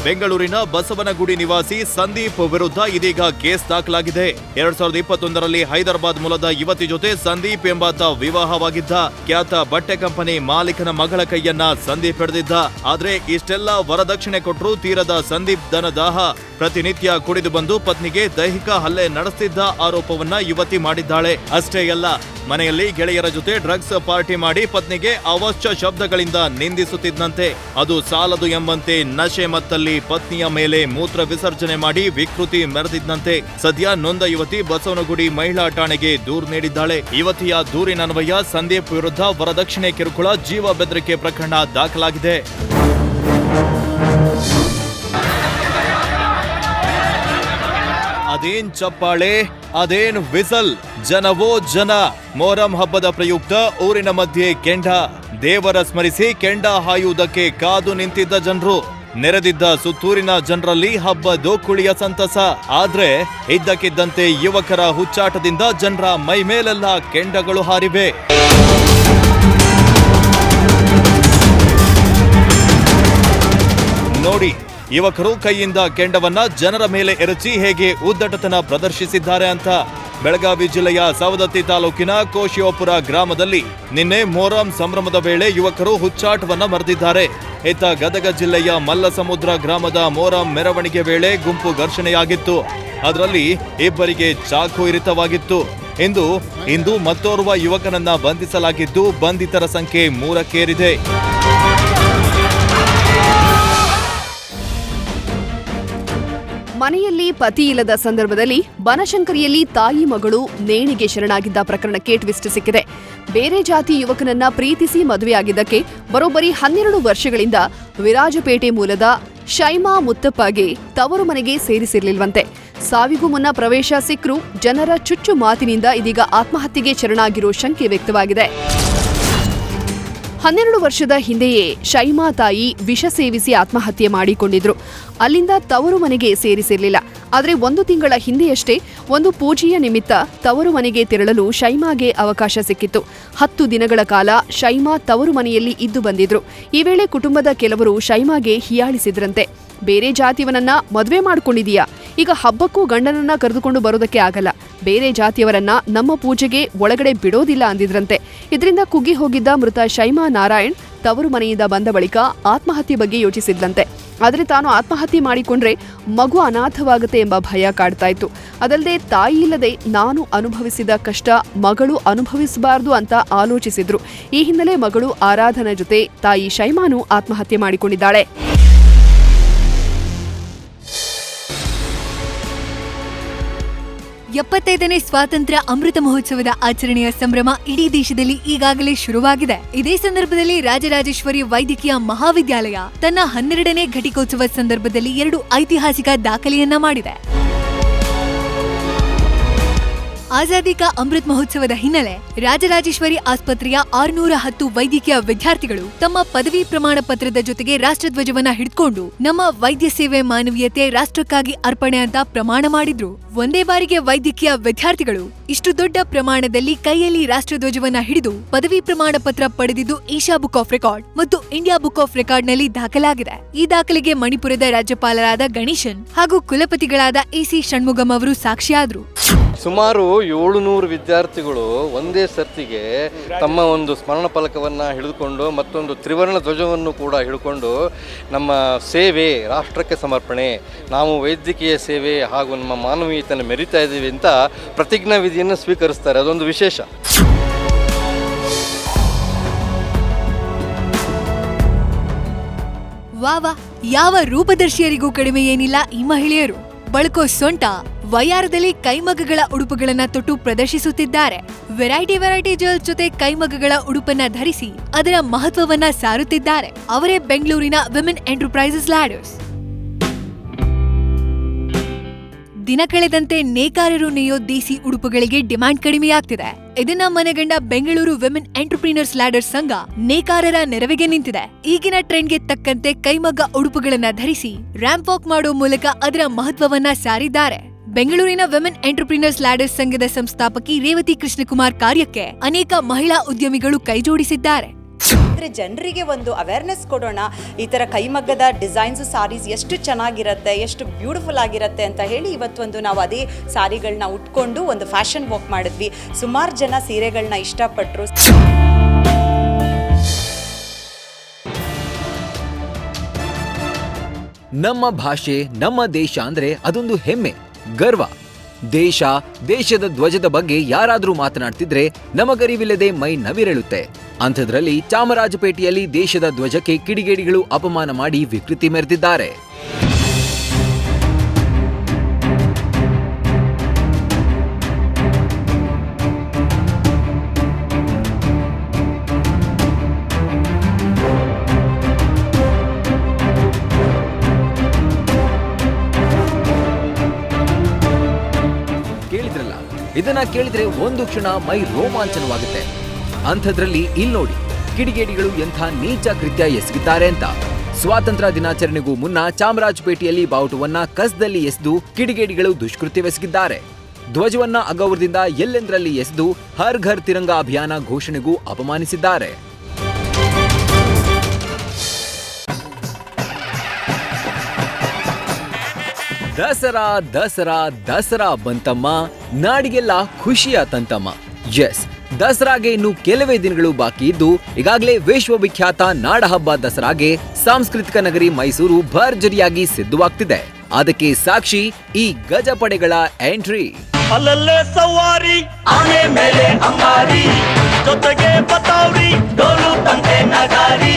ಬೆಂಗಳೂರಿನ ಬಸವನಗುಡಿ ನಿವಾಸಿ ಸಂದೀಪ್ ವಿರುದ್ಧ ಇದೀಗ ಕೇಸ್ ದಾಖಲಾಗಿದೆ. 2021ರಲ್ಲಿ ಹೈದರಾಬಾದ್ ಮೂಲದ ಯುವತಿ ಜೊತೆ ಸಂದೀಪ್ ಎಂಬಾತ ವಿವಾಹವಾಗಿದ್ದ. ಖ್ಯಾತ ಬಟ್ಟೆ ಕಂಪನಿ ಮಾಲೀಕನ ಮಗಳ ಕೈಯನ್ನ ಸಂದೀಪ್ ಹಿಡಿದಿದ್ದ. ಆದ್ರೆ ಇಷ್ಟೆಲ್ಲ ವರದಕ್ಷಿಣೆ ಕೊಟ್ಟರು ತೀರದ ಸಂದೀಪ್ ದನದಾಹ. ಪ್ರತಿನಿತ್ಯ ಕುಡಿದು ಬಂದು ಪತ್ನಿಗೆ ದೈಹಿಕ ಹಲ್ಲೆ ನಡೆಸುತ್ತಿದ್ದ ಆರೋಪವನ್ನ ಯುವತಿ ಮಾಡಿದ್ದಾಳೆ. ಅಷ್ಟೇ ಅಲ್ಲ, ಮನೆಯಲ್ಲಿ ಗೆಳೆಯರ ಜೊತೆ ಡ್ರಗ್ಸ್ ಪಾರ್ಟಿ ಮಾಡಿ ಪತ್ನಿಗೆ ಅವಾಚ್ಯ ಶಬ್ದಗಳಿಂದ ನಿಂದಿಸುತ್ತಿದ್ದಂತೆ. ಅದು ಸಾಲದು ಎಂಬಂತೆ ನಶೆ ಮತ್ತಲ್ಲಿ ಪತ್ನಿಯ ಮೇಲೆ ಮೂತ್ರ ವಿಸರ್ಜನೆ ಮಾಡಿ ವಿಕೃತಿ ಮೆರೆದಿದ್ದಂತೆ. ಸದ್ಯ ನೊಂದ ಯುವತಿ ಬಸವನಗುಡಿ ಮಹಿಳಾ ಠಾಣೆಗೆ ದೂರು ನೀಡಿದ್ದಾಳೆ. ಯುವತಿಯ ದೂರಿನನ್ವಯ ಸಂದೀಪ್ ವಿರುದ್ಧ ವರದಕ್ಷಿಣೆ ಕಿರುಕುಳ, ಜೀವ ಬೆದರಿಕೆ ಪ್ರಕರಣ ದಾಖಲಾಗಿದೆ. ಅದೇನ್ ಚಪ್ಪಾಳೆ, ಅದೇನ್ ವಿಸಲ್, ಜನವೋ ಜನ. ಮೊಹರಂ ಹಬ್ಬದ ಪ್ರಯುಕ್ತ ಊರಿನ ಮಧ್ಯೆ ಕೆಂಡ. ದೇವರ ಸ್ಮರಿಸಿ ಕೆಂಡ ಹಾಯುವುದಕ್ಕೆ ಕಾದು ನಿಂತಿದ್ದ ಜನರು. ನೆರೆದಿದ್ದ ಸುತ್ತೂರಿನ ಜನರಲ್ಲಿ ಹಬ್ಬದ ಕುಳಿಯ ಸಂತಸ. ಆದ್ರೆ ಇದ್ದಕ್ಕಿದ್ದಂತೆ ಯುವಕರ ಹುಚ್ಚಾಟದಿಂದ ಜನರ ಮೈ ಮೇಲೆಲ್ಲ ಕೆಂಡಗಳು ಹಾರಿವೆ. ನೋಡಿ, ಯುವಕರು ಕೈಯಿಂದ ಕೆಂಡವನ್ನ ಜನರ ಮೇಲೆ ಎರಚಿ ಹೇಗೆ ಉದ್ದಟತನ ಪ್ರದರ್ಶಿಸಿದ್ದಾರೆ ಅಂತ. ಬೆಳಗಾವಿ ಜಿಲ್ಲೆಯ ಸವದತ್ತಿ ತಾಲೂಕಿನ ಕೋಶಿಯೋಪುರ ಗ್ರಾಮದಲ್ಲಿ ನಿನ್ನೆ ಮೊಹರಂ ಸಂಭ್ರಮದ ವೇಳೆ ಯುವಕರು ಹುಚ್ಚಾಟವನ್ನ ಮೆರೆದಿದ್ದಾರೆ. ಇತ್ತ ಗದಗ ಜಿಲ್ಲೆಯ ಮಲ್ಲಸಮುದ್ರ ಗ್ರಾಮದ ಮೊಹರಂ ಮೆರವಣಿಗೆ ವೇಳೆ ಗುಂಪು ಘರ್ಷಣೆಯಾಗಿತ್ತು. ಅದರಲ್ಲಿ ಇಬ್ಬರಿಗೆ ಚಾಕು ಇರಿತವಾಗಿತ್ತು. ಇಂದು ಮತ್ತೋರ್ವ ಯುವಕನನ್ನ ಬಂಧಿಸಲಾಗಿದ್ದು ಬಂಧಿತರ ಸಂಖ್ಯೆ 3ಕ್ಕೇರಿದೆ. ಮನೆಯಲ್ಲಿ ಪತಿ ಇಲ್ಲದ ಸಂದರ್ಭದಲ್ಲಿ ಬನಶಂಕರಿಯಲ್ಲಿ ತಾಯಿ ಮಗಳು ನೇಣಿಗೆ ಶರಣಾಗಿದ್ದ ಪ್ರಕರಣಕ್ಕೆ ಟ್ವಿಸ್ಟ್ ಸಿಕ್ಕಿದೆ. ಬೇರೆ ಜಾತಿ ಯುವಕನನ್ನ ಪ್ರೀತಿಸಿ ಮದುವೆಯಾಗಿದ್ದಕ್ಕೆ ಬರೋಬ್ಬರಿ 12 ವರ್ಷಗಳಿಂದ ವಿರಾಜಪೇಟೆ ಮೂಲದ ಶೈಮಾ ಮುತ್ತಪ್ಪಗೆ ತವರು ಮನೆಗೆ ಸೇರಿಸಿರ್ಲಿಲ್ವಂತೆ. ಸಾವಿಗೂ ಮುನ್ನ ಪ್ರವೇಶ ಸಿಕ್ಕರೂ ಜನರ ಚುಚ್ಚು ಮಾತಿನಿಂದ ಇದೀಗ ಆತ್ಮಹತ್ಯೆಗೆ ಶರಣಾಗಿರೋ ಶಂಕೆ ವ್ಯಕ್ತವಾಗಿದೆ. 12 ವರ್ಷದ ಹಿಂದೆಯೇ ಶೈಮಾ ತಾಯಿ ವಿಷ ಸೇವಿಸಿ ಆತ್ಮಹತ್ಯೆ ಮಾಡಿಕೊಂಡಿದ್ರು. ಅಲ್ಲಿಂದ ತವರು ಮನೆಗೆ ಸೇರಿಸಿರಲಿಲ್ಲ. ಆದರೆ 1 ತಿಂಗಳ ಹಿಂದೆಯಷ್ಟೇ ಒಂದು ಪೂಜೆಯ ನಿಮಿತ್ತ ತವರು ಮನೆಗೆ ತೆರಳಲು ಶೈಮಾಗೆ ಅವಕಾಶ ಸಿಕ್ಕಿತ್ತು. 10 ದಿನಗಳ ಕಾಲ ಶೈಮಾ ತವರು ಮನೆಯಲ್ಲಿ ಇದ್ದು ಬಂದಿದ್ರು. ಈ ವೇಳೆ ಕುಟುಂಬದ ಕೆಲವರು ಶೈಮಾಗೆ ಹೀಯಾಳಿಸಿದ್ರಂತೆ. ಬೇರೆ ಜಾತಿಯವನನ್ನ ಮದುವೆ ಮಾಡ್ಕೊಂಡಿದೀಯಾ, ಈಗ ಹಬ್ಬಕ್ಕೂ ಗಂಡನನ್ನ ಕರೆದುಕೊಂಡು ಬರೋದಕ್ಕೆ ಆಗಲ್ಲ, ಬೇರೆ ಜಾತಿಯವರನ್ನ ನಮ್ಮ ಪೂಜೆಗೆ ಒಳಗಡೆ ಬಿಡೋದಿಲ್ಲ ಅಂದಿದ್ರಂತೆ. ಇದರಿಂದ ಕುಗ್ಗಿ ಹೋಗಿದ್ದ ಮೃತ ಶೈಮಾ ನಾರಾಯಣ್ ತವರು ಮನೆಯಿಂದ ಬಂದ ಬಳಿಕ ಆತ್ಮಹತ್ಯೆ ಬಗ್ಗೆ ಯೋಚಿಸಿದ್ಲಂತೆ. ಆದರೆ ತಾನು ಆತ್ಮಹತ್ಯೆ ಮಾಡಿಕೊಂಡ್ರೆ ಮಗು ಅನಾಥವಾಗುತ್ತೆ ಎಂಬ ಭಯ ಕಾಡ್ತಾ ಇತ್ತು. ಅದಲ್ಲದೆ ತಾಯಿ ಇಲ್ಲದೆ ನಾನು ಅನುಭವಿಸಿದ ಕಷ್ಟ ಮಗಳು ಅನುಭವಿಸಬಾರದು ಅಂತ ಆಲೋಚಿಸಿದ್ರು. ಈ ಹಿನ್ನೆಲೆ ಮಗಳು ಆರಾಧನಾ ಜೊತೆ ತಾಯಿ ಶೈಮಾನು ಆತ್ಮಹತ್ಯೆ ಮಾಡಿಕೊಂಡಿದ್ದಾಳೆ. ಎಪ್ಪತ್ತೈದನೇ ಸ್ವಾತಂತ್ರ್ಯ ಅಮೃತ ಮಹೋತ್ಸವದ ಆಚರಣೆಯ ಸಂಭ್ರಮ ಇಡೀ ದೇಶದಲ್ಲಿ ಈಗಾಗಲೇ ಶುರುವಾಗಿದೆ. ಇದೇ ಸಂದರ್ಭದಲ್ಲಿ ರಾಜರಾಜೇಶ್ವರಿ ವೈದ್ಯಕೀಯ ಮಹಾವಿದ್ಯಾಲಯ ತನ್ನ 12ನೇ ಘಟಿಕೋತ್ಸವ ಸಂದರ್ಭದಲ್ಲಿ 2 ಐತಿಹಾಸಿಕ ದಾಖಲೆಯನ್ನ ಮಾಡಿದೆ. ಆಜಾದಿ ಕಾ ಅಮೃತ್ ಮಹೋತ್ಸವದ ಹಿನ್ನೆಲೆ ರಾಜರಾಜೇಶ್ವರಿ ಆಸ್ಪತ್ರೆಯ 610 ವೈದ್ಯಕೀಯ ವಿದ್ಯಾರ್ಥಿಗಳು ತಮ್ಮ ಪದವಿ ಪ್ರಮಾಣ ಪತ್ರದ ಜೊತೆಗೆ ರಾಷ್ಟ್ರಧ್ವಜವನ್ನ ಹಿಡಿದುಕೊಂಡು ನಮ್ಮ ವೈದ್ಯ ಸೇವೆ ಮಾನವೀಯತೆ ರಾಷ್ಟ್ರಕ್ಕಾಗಿ ಅರ್ಪಣೆ ಅಂತ ಪ್ರಮಾಣ ಮಾಡಿದ್ರು. ಒಂದೇ ಬಾರಿಗೆ ವೈದ್ಯಕೀಯ ವಿದ್ಯಾರ್ಥಿಗಳು ಇಷ್ಟು ದೊಡ್ಡ ಪ್ರಮಾಣದಲ್ಲಿ ಕೈಯಲ್ಲಿ ರಾಷ್ಟ್ರಧ್ವಜವನ್ನ ಹಿಡಿದು ಪದವಿ ಪ್ರಮಾಣ ಪತ್ರ ಪಡೆದಿದ್ದು ಏಷ್ಯಾ ಬುಕ್ ಆಫ್ ರೆಕಾರ್ಡ್ ಮತ್ತು ಇಂಡಿಯಾ ಬುಕ್ ಆಫ್ ರೆಕಾರ್ಡ್ನಲ್ಲಿ ದಾಖಲಾಗಿದೆ. ಈ ದಾಖಲೆಗೆ ಮಣಿಪುರದ ರಾಜ್ಯಪಾಲರಾದ ಗಣೇಶನ್ ಹಾಗೂ ಕುಲಪತಿಗಳಾದ ಎಸಿ ಷಣ್ಮುಗಂ ಅವರು ಸಾಕ್ಷಿಯಾದರು. ಸುಮಾರು 700 ವಿದ್ಯಾರ್ಥಿಗಳು ಒಂದೇ ಸರ್ತಿಗೆ ತಮ್ಮ ಒಂದು ಸ್ಮರಣ ಫಲಕವನ್ನು ಹಿಡಿದುಕೊಂಡು ಮತ್ತೊಂದು ತ್ರಿವರ್ಣ ಧ್ವಜವನ್ನು ಕೂಡ ಹಿಡ್ಕೊಂಡು ನಮ್ಮ ಸೇವೆ ರಾಷ್ಟ್ರಕ್ಕೆ ಸಮರ್ಪಣೆ, ನಾವು ವೈದ್ಯಕೀಯ ಸೇವೆ ಹಾಗೂ ನಮ್ಮ ಮಾನವೀಯತೆಯನ್ನು ಮೆರಿತಾ ಇದ್ದೀವಿ ಅಂತ ಪ್ರತಿಜ್ಞಾ ವಿಧಿಯನ್ನು ಸ್ವೀಕರಿಸ್ತಾರೆ. ಅದೊಂದು ವಿಶೇಷ. ವಾವಾ, ಯಾವ ರೂಪದರ್ಶಿಯರಿಗೂ ಕಡಿಮೆ ಏನಿಲ್ಲ ಈ ಮಹಿಳೆಯರು. ಬಳಕೋ ಸೊಂಟ, ವೈಯಾರದಲ್ಲಿ ಕೈಮಗ್ಗಗಳ ಉಡುಪುಗಳನ್ನ ತೊಟ್ಟು ಪ್ರದರ್ಶಿಸುತ್ತಿದ್ದಾರೆ. ವೆರೈಟಿ ಜ್ಯುವೆಲ್ಸ್ ಜೊತೆ ಕೈಮಗ್ಗಗಳ ಉಡುಪನ್ನ ಧರಿಸಿ ಅದರ ಮಹತ್ವವನ್ನ ಸಾರುತ್ತಿದ್ದಾರೆ. ಅವರೇ ಬೆಂಗಳೂರಿನ ವಿಮೆನ್ ಎಂಟರ್ಪ್ರೈಸಸ್ ಲ್ಯಾಡರ್ಸ್. ದಿನ ಕಳೆದಂತೆ ನೇಕಾರರು ನೇಯೋ ದೇಸಿ ಉಡುಪುಗಳಿಗೆ ಡಿಮ್ಯಾಂಡ್ ಕಡಿಮೆಯಾಗ್ತಿದೆ. ಇದನ್ನ ಮನೆಗಂಡ ಬೆಂಗಳೂರು ವಿಮೆನ್ ಎಂಟರ್ಪ್ರಿನರ್ಸ್ ಲ್ಯಾಡರ್ಸ್ ಸಂಘ ನೇಕಾರರ ನೆರವಿಗೆ ನಿಂತಿದೆ. ಈಗಿನ ಟ್ರೆಂಡ್ಗೆ ತಕ್ಕಂತೆ ಕೈಮಗ್ಗ ಉಡುಪುಗಳನ್ನ ಧರಿಸಿ ರ್ಯಾಂಪ್ ವಾಕ್ ಮಾಡೋ ಮೂಲಕ ಅದರ ಮಹತ್ವವನ್ನ ಸಾರಿದ್ದಾರೆ. ಬೆಂಗಳೂರಿನ ವಿಮೆನ್ ಎಂಟರ್ಪ್ರಿನರ್ಸ್ ಲ್ಯಾಡರ್ಸ್ ಸಂಘದ ಸಂಸ್ಥಾಪಕಿ ರೇವತಿ ಕೃಷ್ಣಕುಮಾರ್ ಕಾರ್ಯಕ್ಕೆ ಅನೇಕ ಮಹಿಳಾ ಉದ್ಯಮಿಗಳು ಕೈಜೋಡಿಸಿದ್ದಾರೆ. ಜನರಿಗೆ ಒಂದು ಅವೇರ್ನೆಸ್ ಕೊಡೋಣ, ಈ ಥರ ಕೈಮಗ್ಗದ ಡಿಸೈನ್ಸ್ ಸಾರೀಸ್ ಎಷ್ಟು ಚೆನ್ನಾಗಿರುತ್ತೆ, ಎಷ್ಟು ಬ್ಯೂಟಿಫುಲ್ ಆಗಿರುತ್ತೆ ಅಂತ ಹೇಳಿ ಇವತ್ತೊಂದು ನಾವು ಅದೇ ಸಾರಿಗಳನ್ನ ಉಟ್ಕೊಂಡು ಒಂದು ಫ್ಯಾಷನ್ ವಾಕ್ ಮಾಡಿದ್ವಿ. ಸುಮಾರು ಜನ ಸೀರೆಗಳನ್ನ ಇಷ್ಟಪಟ್ಟರು. ನಮ್ಮ ಭಾಷೆ, ನಮ್ಮ ದೇಶ ಅಂದ್ರೆ ಅದೊಂದು ಹೆಮ್ಮೆ, ಗರ್ವ. ದೇಶ, ದೇಶದ ಧ್ವಜದ ಬಗ್ಗೆ ಯಾರಾದ್ರೂ ಮಾತನಾಡ್ತಿದ್ರೆ ನಮಗರಿವಿಲ್ಲದೆ ಮೈ ನವಿರೇಳುತ್ತೆ. ಅಂಥದ್ರಲ್ಲಿ ಚಾಮರಾಜಪೇಟೆಯಲ್ಲಿ ದೇಶದ ಧ್ವಜಕ್ಕೆ ಕಿಡಿಗೇಡಿಗಳು ಅಪಮಾನ ಮಾಡಿ ವಿಕೃತಿ ಮೆರೆದಿದ್ದಾರೆ. ಕೇಳಿದ್ರಲ್ಲ, ಇದನ್ನ ಕೇಳಿದ್ರೆ ಒಂದು ಕ್ಷಣ ಮೈ ರೋಮಾಂಚನವಾಗುತ್ತೆ. ಅಂಥದ್ರಲ್ಲಿ ಇಲ್ಲಿ ನೋಡಿ, ಕಿಡಿಗೇಡಿಗಳು ಎಂಥ ನೀಚ ಕೃತ್ಯ ಎಸಗಿದ್ದಾರೆ ಅಂತ. ಸ್ವಾತಂತ್ರ್ಯ ದಿನಾಚರಣೆಗೂ ಮುನ್ನ ಚಾಮರಾಜಪೇಟೆಯಲ್ಲಿ ಬಾವುಟವನ್ನ ಕಸದಲ್ಲಿ ಎಸೆದು ಕಿಡಿಗೇಡಿಗಳು ದುಷ್ಕೃತ್ಯವೆಸಗಿದ್ದಾರೆ. ಧ್ವಜವನ್ನ ಅಗೌರದಿಂದ ಎಲ್ಲೆಂದರಲ್ಲಿ ಎಸೆದು ಹರ್ ಘರ್ ತಿರಂಗ ಅಭಿಯಾನ ಘೋಷಣೆಗೂ ಅಪಮಾನಿಸಿದ್ದಾರೆ. ದಸರಾ ದಸರಾ ದಸರಾ ಬಂತಮ್ಮ, ನಾಡಿಗೆಲ್ಲ ಖುಷಿಯ ತಂತಮ್ಮ. ಎಸ್, ದಸರಾಗೆ ಇನ್ನು ಕೆಲವೇ ದಿನಗಳು ಬಾಕಿ ಇದ್ದು ಈಗಾಗಲೇ ವಿಶ್ವವಿಖ್ಯಾತ ನಾಡಹಬ್ಬ ದಸರಾಗೆ ಸಾಂಸ್ಕೃತಿಕ ನಗರಿ ಮೈಸೂರು ಭರ್ಜರಿಯಾಗಿ ಸಿದ್ಧವಾಗ್ತಿದೆ. ಅದಕ್ಕೆ ಸಾಕ್ಷಿ ಈ ಗಜಪಡೆಗಳ ಎಂಟ್ರಿ. ಅಲ್ಲಲ್ಲೇ ಸವಾರಿ, ಆನೆ ಮೇಲೆ ಅಂಬಾರಿ, ಜೊತೆಗೆ ಬತಾವ್ರಿ, ಡೋಲು ತಂತೆ ನಗಾರಿ,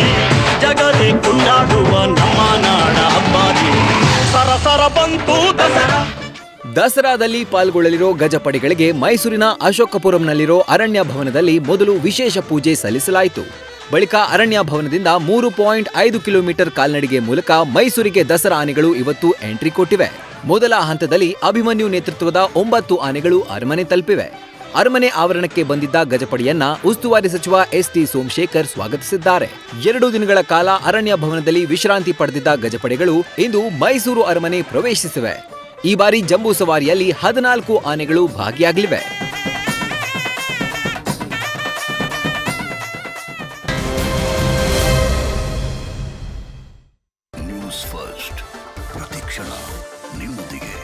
ಜಗಲಿ ಕುಂಡಾಡುವ ನಮ್ಮ ನಾಡ ಹಬ್ಬಾರಿ, ಸರಸರ ಬಂತು ದಸರಾ. ದಸರಾದಲ್ಲಿ ಪಾಲ್ಗೊಳ್ಳಲಿರೋ ಗಜಪಡೆಗಳಿಗೆ ಮೈಸೂರಿನ ಅಶೋಕಪುರಂನಲ್ಲಿರೋ ಅರಣ್ಯ ಭವನದಲ್ಲಿ ಮೊದಲು ವಿಶೇಷ ಪೂಜೆ ಸಲ್ಲಿಸಲಾಯಿತು. ಬಳಿಕ ಅರಣ್ಯ ಭವನದಿಂದ 3.5 ಕಿಲೋಮೀಟರ್ ಕಾಲ್ನಡಿಗೆ ಮೂಲಕ ಮೈಸೂರಿಗೆ ದಸರಾ ಆನೆಗಳು ಇವತ್ತು ಎಂಟ್ರಿ ಕೊಟ್ಟಿವೆ. ಮೊದಲ ಹಂತದಲ್ಲಿ ಅಭಿಮನ್ಯು ನೇತೃತ್ವದ 9 ಆನೆಗಳು ಅರಮನೆ ತಲುಪಿವೆ. ಅರಮನೆ ಆವರಣಕ್ಕೆ ಬಂದಿದ್ದ ಗಜಪಡೆಯನ್ನ ಉಸ್ತುವಾರಿ ಸಚಿವ ಎಸ್.ಟಿ. ಸೋಮಶೇಖರ್ ಸ್ವಾಗತಿಸಿದ್ದಾರೆ. 2 ದಿನಗಳ ಕಾಲ ಅರಣ್ಯ ಭವನದಲ್ಲಿ ವಿಶ್ರಾಂತಿ ಪಡೆದಿದ್ದ ಗಜಪಡೆಗಳು ಇಂದು ಮೈಸೂರು ಅರಮನೆ ಪ್ರವೇಶಿಸಿವೆ. ಈ ಬಾರಿ ಜಂಬೂ ಸವಾರಿಯಲ್ಲಿ 14 ಆನೆಗಳು ಭಾಗಿಯಾಗಲಿವೆ. ನ್ಯೂಸ್ ಫಸ್ಟ್ ಪ್ರತಿಕ್ಷಣ ನಿಮ್ಮೊಂದಿಗೆ.